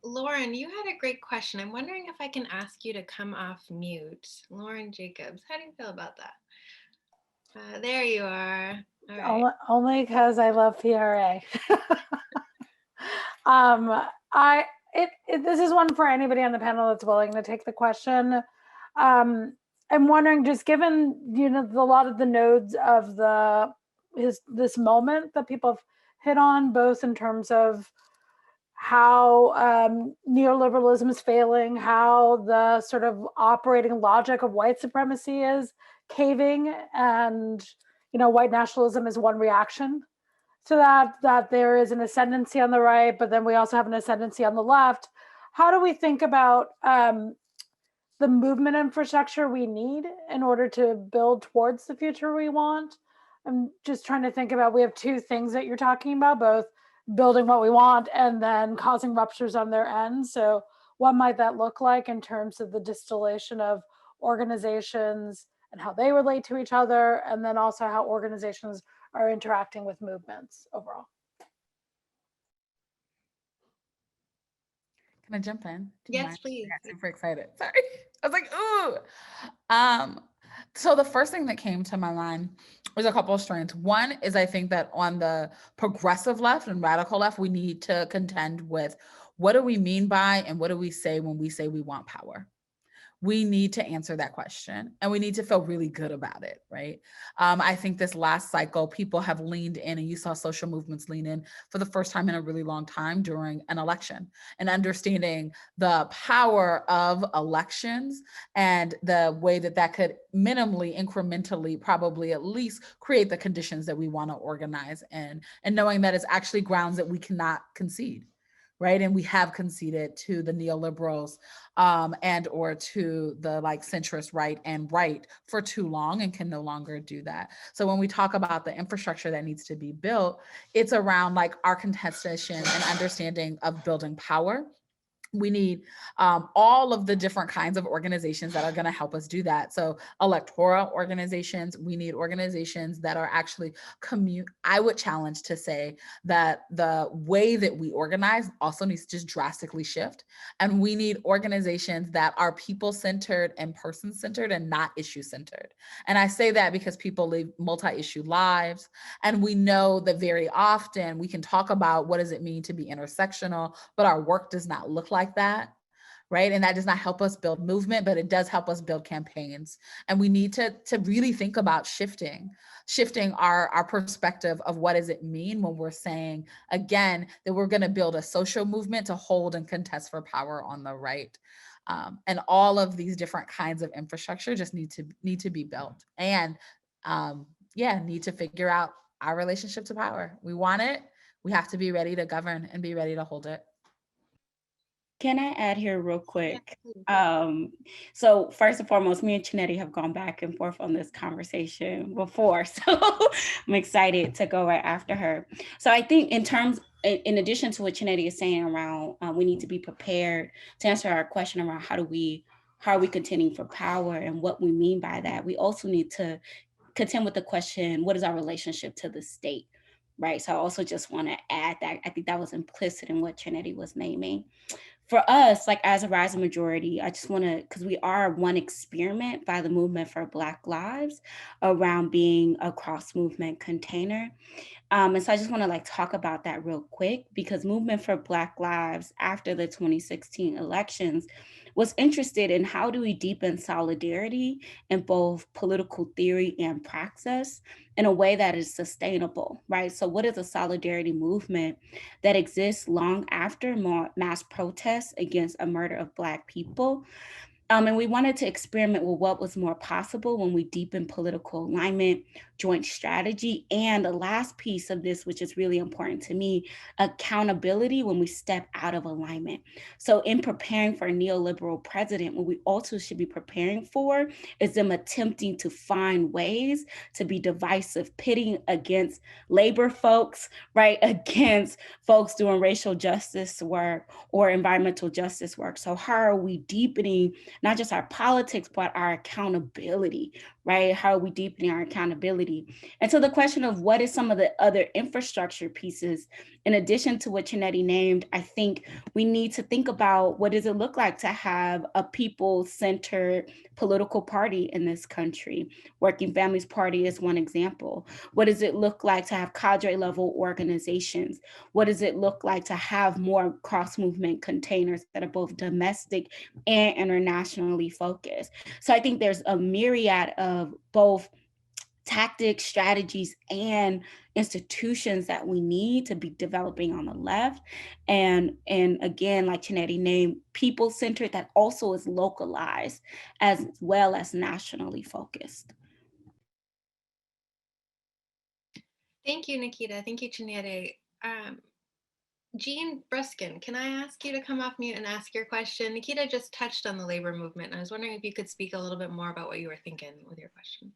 Speaker 1: Lauren, you had a great question. I'm wondering if I can ask you to come off mute. Lauren Jacobs, how do you feel about that? There you are. All right.
Speaker 8: Only because I love PRA. This is one for anybody on the panel that's willing to take the question. I'm wondering, just given a lot of the nodes of this moment that people have hit on, both in terms of how neoliberalism is failing, how the sort of operating logic of white supremacy is caving, and white nationalism is one reaction to that there is an ascendancy on the right, but then we also have an ascendancy on the left. How do we think about the movement infrastructure we need in order to build towards the future we want? I'm just trying to think about, we have two things that you're talking about, both building what we want and then causing ruptures on their end. So what might that look like in terms of the distillation of organizations and how they relate to each other, and then also how organizations are interacting with movements overall?
Speaker 4: Can I jump in?
Speaker 1: Yes, please.
Speaker 4: I got super excited. Sorry. I was like, ooh. So the first thing that came to my mind was a couple of strands. One is, I think that on the progressive left and radical left, we need to contend with what do we mean by and what do we say when we say we want power? We need to answer that question, and we need to feel really good about it, right? I think this last cycle, people have leaned in, and you saw social movements lean in for the first time in a really long time during an election, and understanding the power of elections and the way that could minimally, incrementally, probably at least create the conditions that we want to organize in, and knowing that it's actually grounds that we cannot concede. Right. And we have conceded to the neoliberals and or to the centrist right and right for too long, and can no longer do that. So when we talk about the infrastructure that needs to be built, it's around our contestation and understanding of building power, We need all of the different kinds of organizations that are going to help us do that. So electoral organizations, we need organizations that are actually I would challenge to say that the way that we organize also needs to just drastically shift. And we need organizations that are people-centered and person-centered and not issue-centered. And I say that because people live multi-issue lives. And we know that very often we can talk about what does it mean to be intersectional, but our work does not look like that, right? And that does not help us build movement, but it does help us build campaigns. And we need to really think about shifting our perspective of what does it mean when we're saying, again, that we're going to build a social movement to hold and contest for power on the right. And all of these different kinds of infrastructure just need to be built, and need to figure out our relationship to power. We want it. We have to be ready to govern and be ready to hold it.
Speaker 2: Can I add here real quick? So first and foremost, me and Chinetti have gone back and forth on this conversation before, so I'm excited to go right after her. So I think in addition to what Chinetti is saying around, we need to be prepared to answer our question around how are we contending for power and what we mean by that. We also need to contend with the question, what is our relationship to the state, right? So I also just want to add that. I think that was implicit in what Chinetti was naming. For us, like as a rising majority, I just want to, because we are one experiment by the Movement for Black Lives around being a cross-movement container. And so I just want to talk about that real quick, because Movement for Black Lives after the 2016 elections was interested in how do we deepen solidarity in both political theory and praxis in a way that is sustainable, right? So what is a solidarity movement that exists long after mass protests against a murder of Black people? And we wanted to experiment with what was more possible when we deepen political alignment, joint strategy, and the last piece of this, which is really important to me, accountability when we step out of alignment. So in preparing for a neoliberal president, what we also should be preparing for is them attempting to find ways to be divisive, pitting against labor folks, right, against folks doing racial justice work or environmental justice work. So how are we deepening not just our politics, but our accountability, right? How are we deepening our accountability? And so the question of what is some of the other infrastructure pieces, in addition to what Chinetti named, I think we need to think about what does it look like to have a people-centered political party in this country. Working Families Party is one example. What does it look like to have cadre level organizations? What does it look like to have more cross-movement containers that are both domestic and internationally focused? So I think there's a myriad of both tactics, strategies, and institutions that we need to be developing on the left. And again, like Chinetti named, people-centered that also is localized as well as nationally focused.
Speaker 1: Thank you, Nikita. Thank you, Chinetti. Jean Bruskin, can I ask you to come off mute and ask your question? Nikita just touched on the labor movement, and I was wondering if you could speak a little bit more about what you were thinking with your question.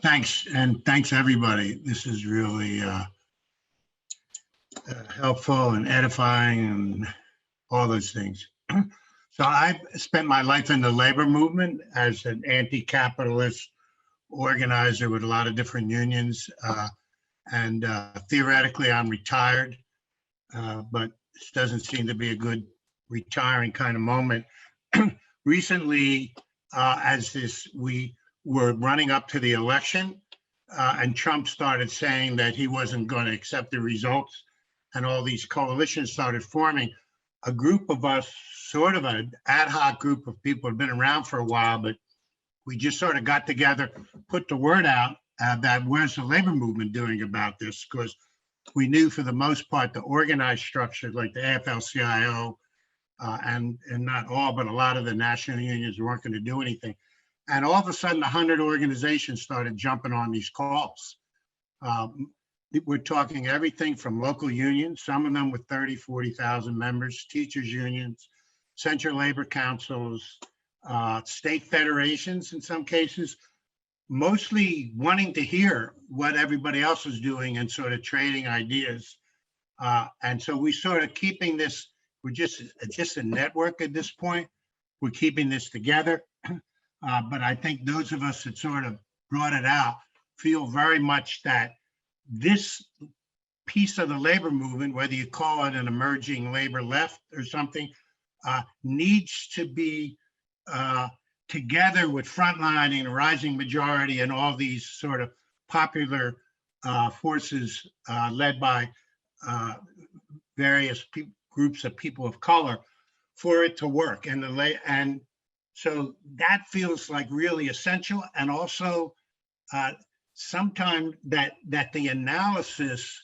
Speaker 9: Thanks, and thanks everybody. This is really helpful and edifying and all those things. So I've spent my life in the labor movement as an anti-capitalist organizer with a lot of different unions. And theoretically, I'm retired, but this doesn't seem to be a good retiring kind of moment. Recently, we were running up to the election, and Trump started saying that he wasn't going to accept the results, and all these coalitions started forming. A group of us, sort of an ad hoc group of people, had been around for a while, but we just sort of got together, put the word out that where's the labor movement doing about this? Because we knew for the most part the organized structures like the AFL-CIO and not all, but a lot of the national unions weren't going to do anything. And all of a sudden, 100 organizations started jumping on these calls. We're talking everything from local unions, some of them with 30, 40,000 members, teachers unions, central labor councils, state federations in some cases, mostly wanting to hear what everybody else is doing and sort of trading ideas. And so we sort of keeping this We're just a network at this point. We're keeping this together. But I think those of us that sort of brought it out feel very much that this piece of the labor movement, whether you call it an emerging labor left or something, needs to be together with frontlining and rising majority and all these sort of popular forces led by various groups of people of color for it to work. And so that feels like really essential. And also sometimes that the analysis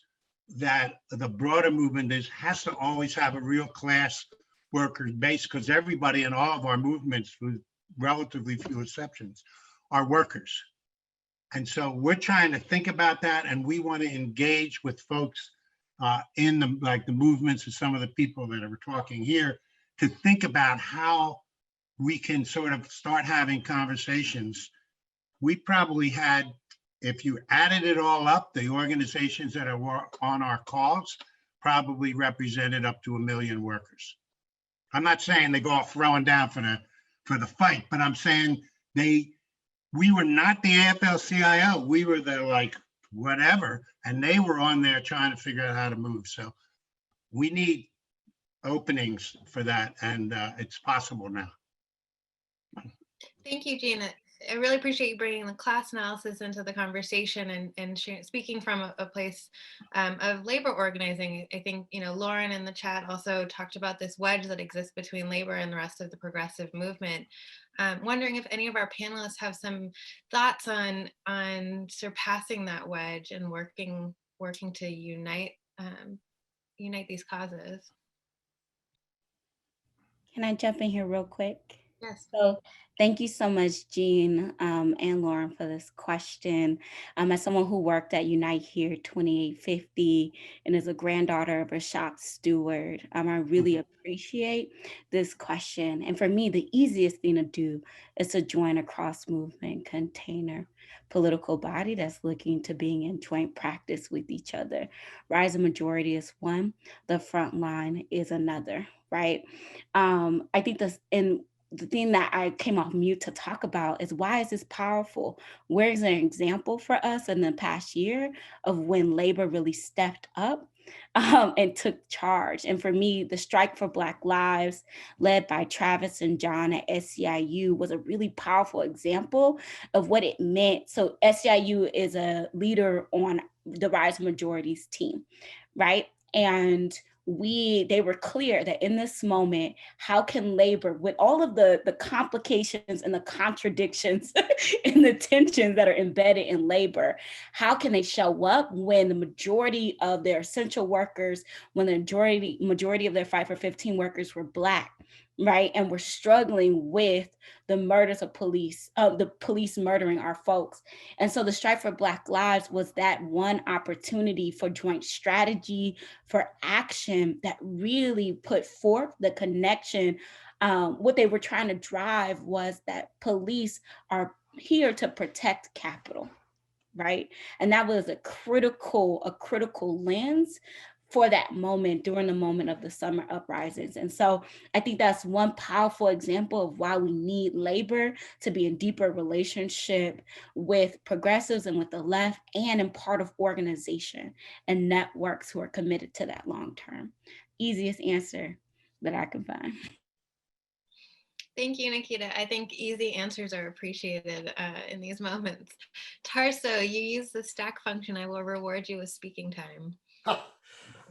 Speaker 9: that the broader movement has to always have a real class workers base, because everybody in all of our movements, with relatively few exceptions, are workers. And so we're trying to think about that, and we want to engage with folks in the movements and some of the people that are talking here to think about how we can sort of start having conversations. We probably had, if you added it all up, the organizations that are on our calls probably represented up to 1 million workers. I'm not saying they go off throwing down for the fight, but I'm saying we were not the AFL-CIO. We were the like whatever, and they were on there trying to figure out how to move. So we need openings for that, and it's possible now.
Speaker 1: Thank you, Gina. I really appreciate you bringing the class analysis into the conversation and speaking from a place of labor organizing. I think, Lauren in the chat also talked about this wedge that exists between labor and the rest of the progressive movement. Wondering if any of our panelists have some thoughts on surpassing that wedge and working to unite these causes.
Speaker 2: Can I jump in here real quick?
Speaker 1: Yes.
Speaker 2: So thank you so much, Jean and Lauren, for this question. As someone who worked at Unite Here 2850 and is a granddaughter of a shop steward, I really appreciate this question. And for me, the easiest thing to do is to join a cross-movement container political body that's looking to being in joint practice with each other. Rising majority is one, the front line is another, right? I think the thing that I came off mute to talk about is, why is this powerful? Where is an example for us in the past year of when labor really stepped up and took charge? And for me, the Strike for Black Lives, led by Travis and John at SEIU, was a really powerful example of what it meant. So SEIU is a leader on the Rise Majorities team, right? And they were clear that in this moment, how can labor, with all of the complications and the contradictions and the tensions that are embedded in labor, how can they show up when the majority of their essential workers, when the majority of their 5 for 15 workers were Black, right? And we're struggling with the murders of the police murdering our folks. And so the Strike for Black Lives was that one opportunity for joint strategy, for action that really put forth the connection. What they were trying to drive was that police are here to protect capital, right? And that was a critical lens for that moment, during the moment of the summer uprisings. And so I think that's one powerful example of why we need labor to be in deeper relationship with progressives and with the left, and in part of organization and networks who are committed to that long term. Easiest answer that I can find.
Speaker 1: Thank you, Nikita. I think easy answers are appreciated in these moments. Tarso, you use the stack function. I will reward you with speaking time.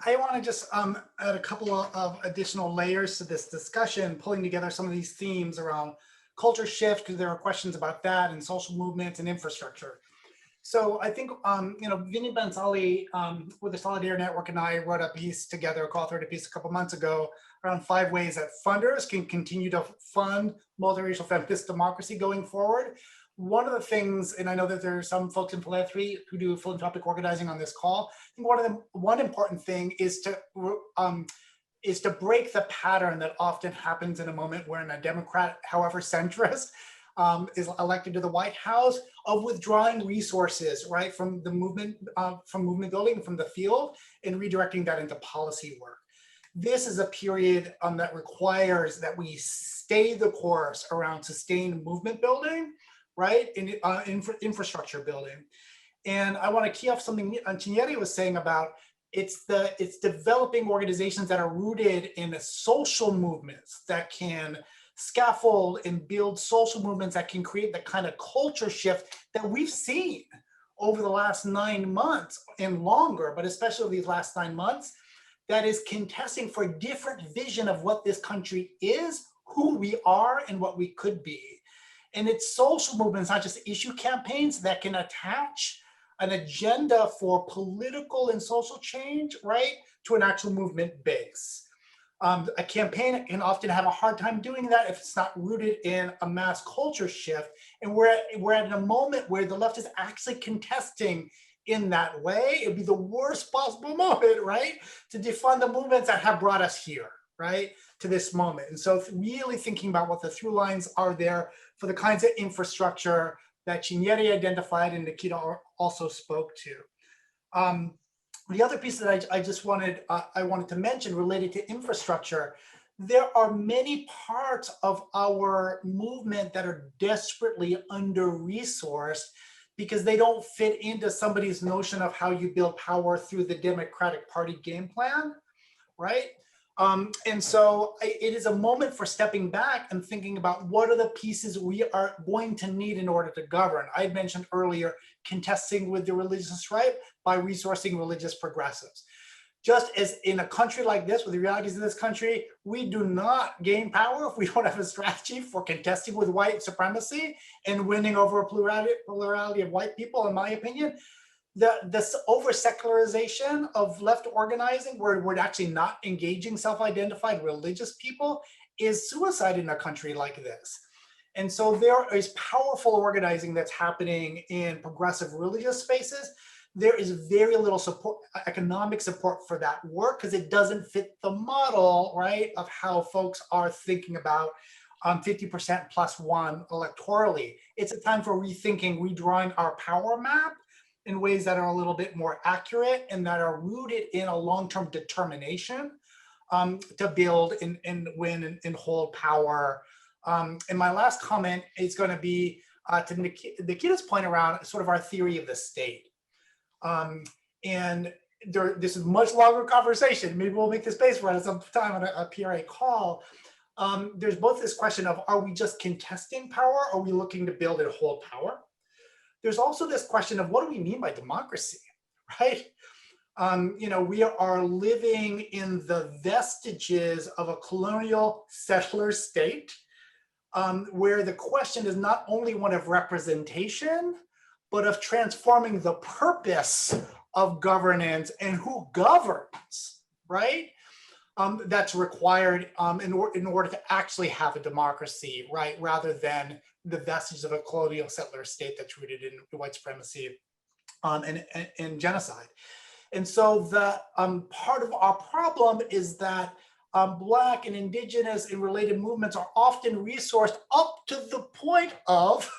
Speaker 5: I want to just add a couple of additional layers to this discussion, pulling together some of these themes around culture shift, because there are questions about that, and social movements and infrastructure. So I think, Vinny Bensali with the Solidarity Network and I wrote a piece together, co-authored a piece a couple months ago, around 5 ways that funders can continue to fund multiracial feminist democracy going forward. One of the things, and I know that there are some folks in philanthropy who do philanthropic organizing on this call, I think one important thing is to break the pattern that often happens in a moment when a Democrat, however centrist, is elected to the White House, of withdrawing resources, right, from the movement, from movement building, from the field, and redirecting that into policy work. this is a period that requires that we stay the course around sustained movement building, right? In infrastructure building. And I want to key off something Chinyere was saying about it's developing organizations that are rooted in social movements that can scaffold and build social movements that can create the kind of culture shift that we've seen over the last 9 months and longer, but especially these last 9 months, that is contesting for a different vision of what this country is, who we are, and what we could be. And it's social movements, not just issue campaigns, that can attach an agenda for political and social change, right, to an actual movement base. A campaign can often have a hard time doing that if it's not rooted in a mass culture shift. And we're at a moment where the left is actually contesting in that way. It'd be the worst possible moment, right, to defund the movements that have brought us here, right, to this moment. And so really thinking about what the through lines are there for the kinds of infrastructure that Chinyere identified and Nikita also spoke to. The other piece that I just wanted to mention related to infrastructure, there are many parts of our movement that are desperately under-resourced because they don't fit into somebody's notion of how you build power through the Democratic Party game plan, right? And so it is a moment for stepping back and thinking about what are the pieces we are going to need in order to govern. I had mentioned earlier, contesting with the religious right by resourcing religious progressives. Just as in a country like this, with the realities of this country, we do not gain power if we don't have a strategy for contesting with white supremacy and winning over a plurality of white people, in my opinion. This over-secularization of left organizing, where we're actually not engaging self-identified religious people, is suicide in a country like this. And so there is powerful organizing that's happening in progressive religious spaces. There is very little support, economic support for that work, because it doesn't fit the model, right, of how folks are thinking about 50% plus one electorally. It's a time for rethinking, redrawing our power map in ways that are a little bit more accurate and that are rooted in a long-term determination to build and win and hold power. And my last comment is going to be to Nikita's point around sort of our theory of the state. And this is a much longer conversation. Maybe we'll make the space for it at some time on a PRA call. There's both this question of, are we just contesting power? Or are we looking to build and hold power? There's also this question of what do we mean by democracy, right? We are living in the vestiges of a colonial settler state where the question is not only one of representation, but of transforming the purpose of governance and who governs, right? That's required in order to actually have a democracy, right? Rather than the vestiges of a colonial settler state that's rooted in white supremacy and genocide. And so the part of our problem is that Black and Indigenous and related movements are often resourced up to the point of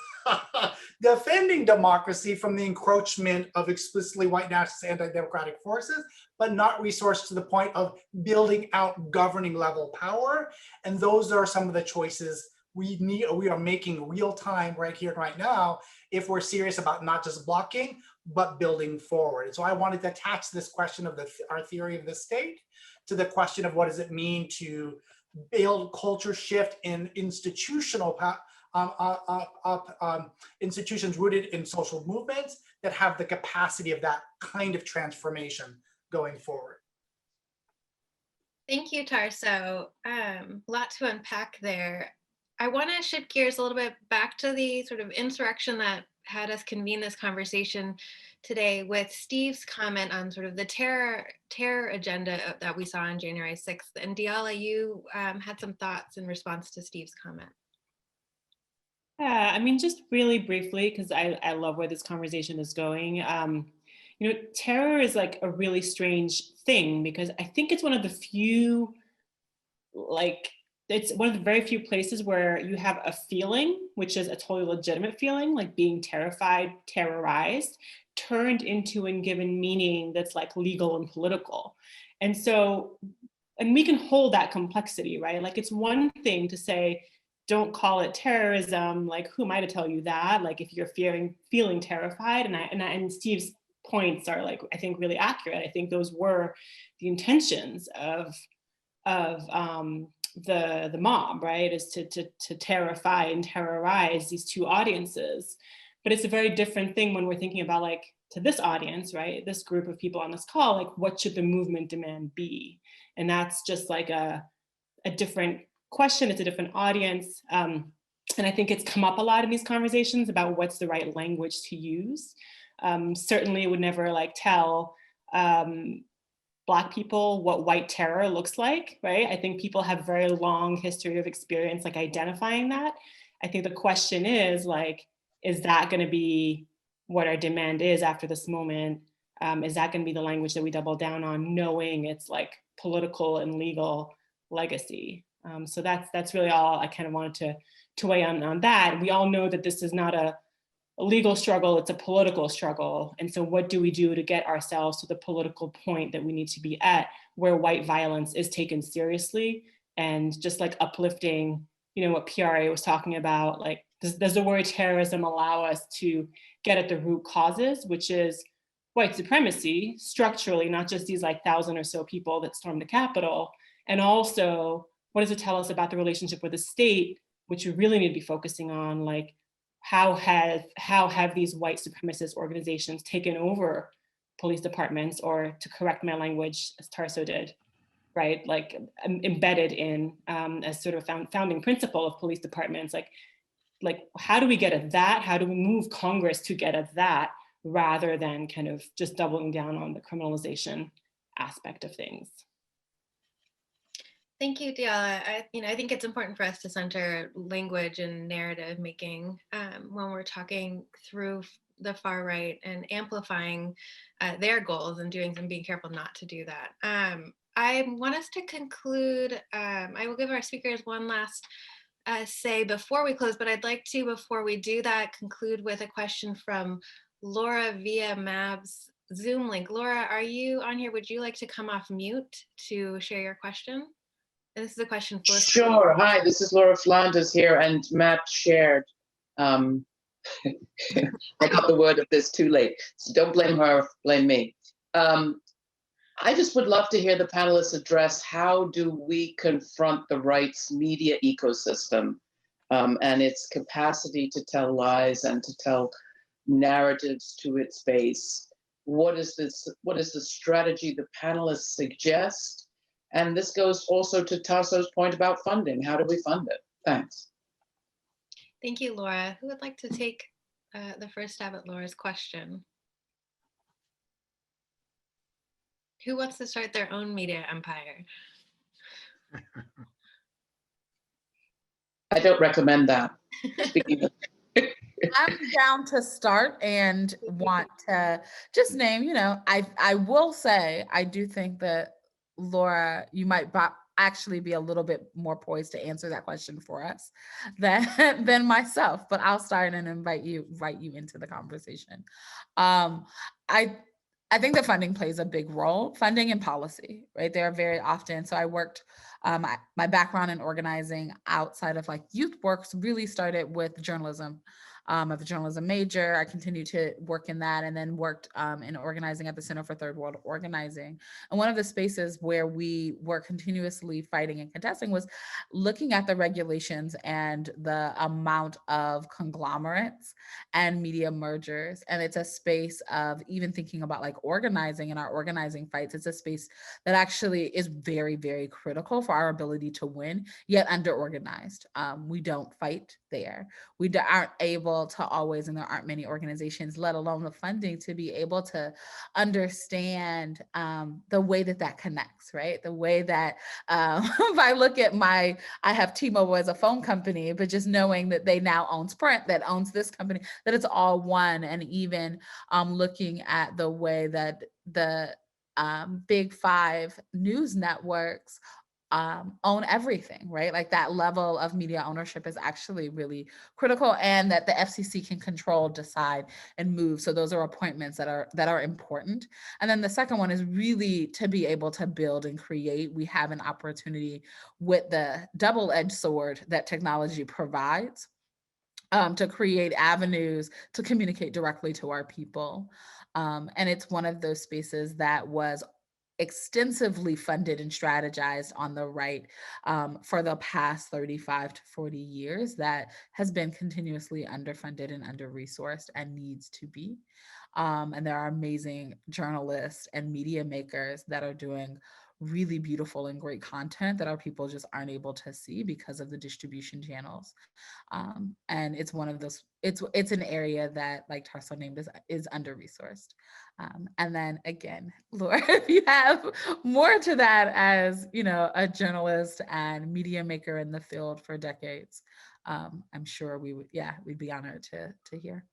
Speaker 5: defending democracy from the encroachment of explicitly white nationalist anti-democratic forces, but not resourced to the point of building out governing level power. And those are some of the choices we are making real time right here and right now if we're serious about not just blocking, but building forward. And so I wanted to attach this question of our theory of the state to the question of what does it mean to build culture shift in institutional institutions rooted in social movements that have the capacity of that kind of transformation going forward.
Speaker 1: Thank you, Tarso. A lot to unpack there. I want to shift gears a little bit back to the sort of insurrection that had us convene this conversation today with Steve's comment on sort of the terror agenda that we saw on January 6th. And Diala, you had some thoughts in response to Steve's comment.
Speaker 3: Yeah, I mean, just really briefly, because I love where this conversation is going. Terror is like a really strange thing because I think it's one of the few, it's one of the very few places where you have a feeling, which is a totally legitimate feeling, like being terrified, terrorized, turned into and given meaning that's like legal and political. And so and we can hold that complexity, right? Like it's one thing to say, don't call it terrorism. Like, who am I to tell you that? Like, if you're feeling terrified, and Steve's points are like, I think really accurate. I think those were the intentions of the mob, right? Is to terrify and terrorize these two audiences. But it's a very different thing when we're thinking about like, to this audience, right? This group of people on this call, like what should the movement demand be? And that's just like a different question. It's a different audience. And I think it's come up a lot in these conversations about what's the right language to use. Certainly would never like tell Black people what white terror looks like, right? I think people have very long history of experience like identifying that. I think the question is like, is that gonna be what our demand is after this moment? Is that gonna be the language that we double down on, knowing it's like political and legal legacy? So that's really all I kind of wanted to weigh on that. We all know that this is not a legal struggle, it's a political struggle. And so what do we do to get ourselves to the political point that we need to be at, where white violence is taken seriously and just like uplifting, you know, what PRA was talking about, like, does the word terrorism allow us to get at the root causes, which is white supremacy structurally, not just these like 1,000 or so people that stormed the Capitol. And also, what does it tell us about the relationship with the state, which we really need to be focusing on, like, how have these white supremacist organizations taken over police departments, or to correct my language, as Tarso did, right? Like embedded in as sort of founding principle of police departments. Like how do we get at that? How do we move Congress to get at that, rather than kind of just doubling down on the criminalization aspect of things?
Speaker 1: Thank you, Diala. I think it's important for us to center language and narrative making when we're talking through the far right and amplifying their goals and being careful not to do that. I want us to conclude. I will give our speakers one last say before we close, but I'd like to, before we do that, conclude with a question from Laura via Mav's Zoom link. Laura, are you on here? Would you like to come off mute to share your question? And this is a question for
Speaker 10: Sure. Hi, this is Laura Flanders here, and Matt shared. I got the word of this too late, so don't blame her, blame me. I just would love to hear the panelists address how do we confront the right's media ecosystem and its capacity to tell lies and to tell narratives to its base. What is the strategy the panelists suggest? And this goes also to Tasso's point about funding. How do we fund it? Thanks.
Speaker 1: Thank you, Laura. Who would like to take the first stab at Laura's question? Who wants to start their own media empire?
Speaker 10: I don't recommend that.
Speaker 4: I'm down to start and want to just name, I will say, I do think that Laura, you might actually be a little bit more poised to answer that question for us than myself, but I'll start and invite you into the conversation. I think that funding plays a big role, funding and policy, right? They are very often, so I worked, my background in organizing outside of like youth work really started with journalism. I have a journalism major. I continued to work in that, and then worked in organizing at the Center for Third World Organizing. And one of the spaces where we were continuously fighting and contesting was looking at the regulations and the amount of conglomerates and media mergers. And it's a space of even thinking about like organizing and our organizing fights. It's a space that actually is very, very critical for our ability to win, yet under-organized. We don't fight there. We aren't able to always, and there aren't many organizations, let alone the funding, to be able to understand the way that connects, right? The way that if I look at I have T-Mobile as a phone company, but just knowing that they now own Sprint, that owns this company, that it's all one. And even looking at the way that the big 5 news networks own everything, right? Like that level of media ownership is actually really critical, and that the FCC can control, decide, and move. So those are appointments that are important. And then the second one is really to be able to build and create. We have an opportunity with the double-edged sword that technology provides to create avenues to communicate directly to our people. And it's one of those spaces that was extensively funded and strategized on the right for the past 35 to 40 years, that has been continuously underfunded and under-resourced and needs to be. And there are amazing journalists and media makers that are doing really beautiful and great content that our people just aren't able to see because of the distribution channels. And it's one of those, it's an area that, like Tarso named, is under-resourced. And then again, Laura, if you have more to that as, you know, a journalist and media maker in the field for decades, I'm sure we'd be honored to hear.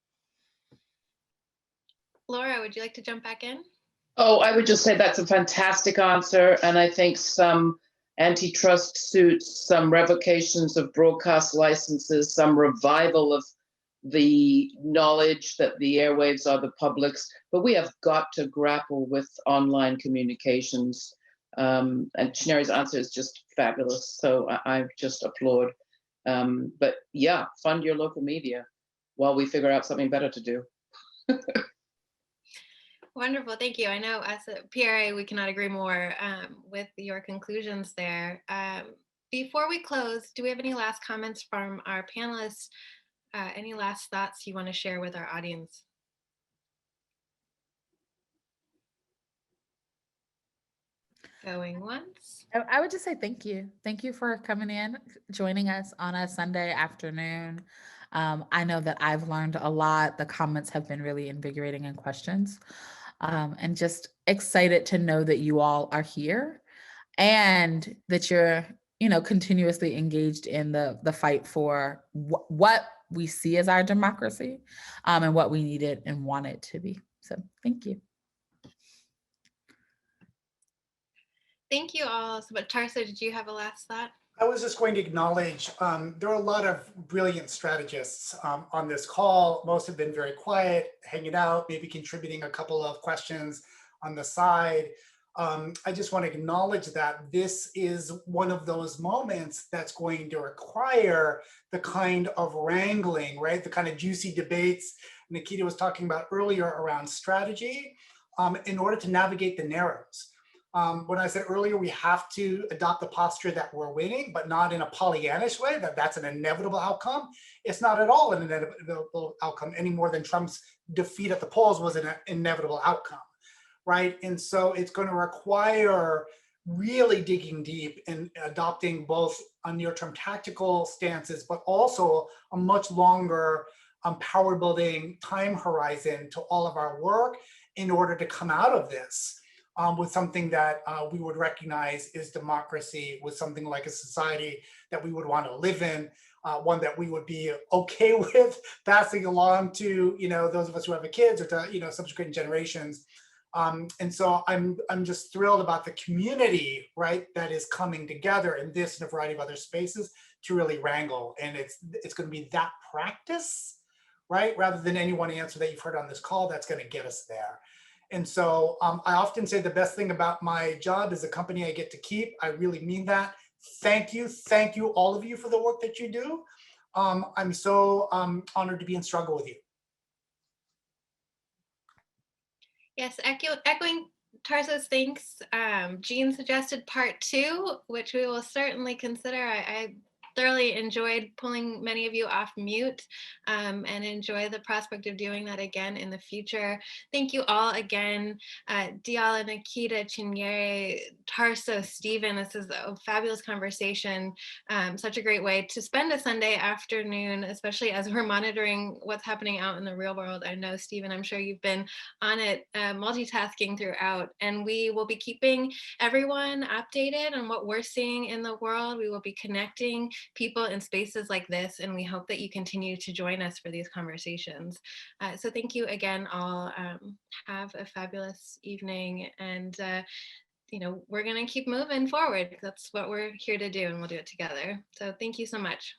Speaker 1: Laura, would you like to jump back in?
Speaker 10: Oh, I would just say that's a fantastic answer. And I think some antitrust suits, some revocations of broadcast licenses, some revival of the knowledge that the airwaves are the public's, but we have got to grapple with online communications. And Chineri's answer is just fabulous. So I just applaud. But yeah, fund your local media while we figure out something better to do.
Speaker 1: Wonderful, thank you. I know as a PRA, we cannot agree more with your conclusions there. Before we close, do we have any last comments from our panelists? Any last thoughts you want to share with our audience? Going once.
Speaker 4: I would just say thank you. Thank you for coming in, joining us on a Sunday afternoon. I know that I've learned a lot. The comments have been really invigorating, and questions. And just excited to know that you all are here and that you're, you know, continuously engaged in the fight for what we see as our democracy, and what we need it and want it to be. So thank you.
Speaker 1: Thank you all so much. Tarso, did you have a last thought?
Speaker 5: I was just going to acknowledge there are a lot of brilliant strategists on this call. Most have been very quiet, hanging out, maybe contributing a couple of questions on the side. I just want to acknowledge that this is one of those moments that's going to require the kind of wrangling, right? The kind of juicy debates Nikita was talking about earlier around strategy in order to navigate the narrows. When I said earlier, we have to adopt the posture that we're winning, but not in a Pollyannish way, that's an inevitable outcome. It's not at all an inevitable outcome any more than Trump's defeat at the polls was an inevitable outcome, right? And so it's going to require really digging deep and adopting both a near-term tactical stances, but also a much longer power building time horizon to all of our work in order to come out of this. With something that we would recognize is democracy, with something like a society that we would want to live in, one that we would be okay with passing along to, you know, those of us who have kids, or to, you know, subsequent generations. And so I'm just thrilled about the community, right, that is coming together in this and a variety of other spaces to really wrangle. And it's going to be that practice, right, rather than any one answer that you've heard on this call that's going to get us there. And so I often say the best thing about my job is the company I get to keep. I really mean that. Thank you, all of you, for the work that you do. I'm so honored to be in struggle with you.
Speaker 1: Yes, echoing Tarso's thanks. Jean suggested part 2, which we will certainly consider. I thoroughly enjoyed pulling many of you off mute, and enjoy the prospect of doing that again in the future. Thank you all again, Diala, Nikita, Chinyere, Tarso, Stephen. This is a fabulous conversation. Such a great way to spend a Sunday afternoon, especially as we're monitoring what's happening out in the real world. I know, Stephen, I'm sure you've been on it, multitasking throughout, and we will be keeping everyone updated on what we're seeing in the world. We will be connecting people in spaces like this, and we hope that you continue to join us for these conversations. So thank you again all. Have a fabulous evening, and we're going to keep moving forward. That's what we're here to do, and we'll do it together. So thank you so much.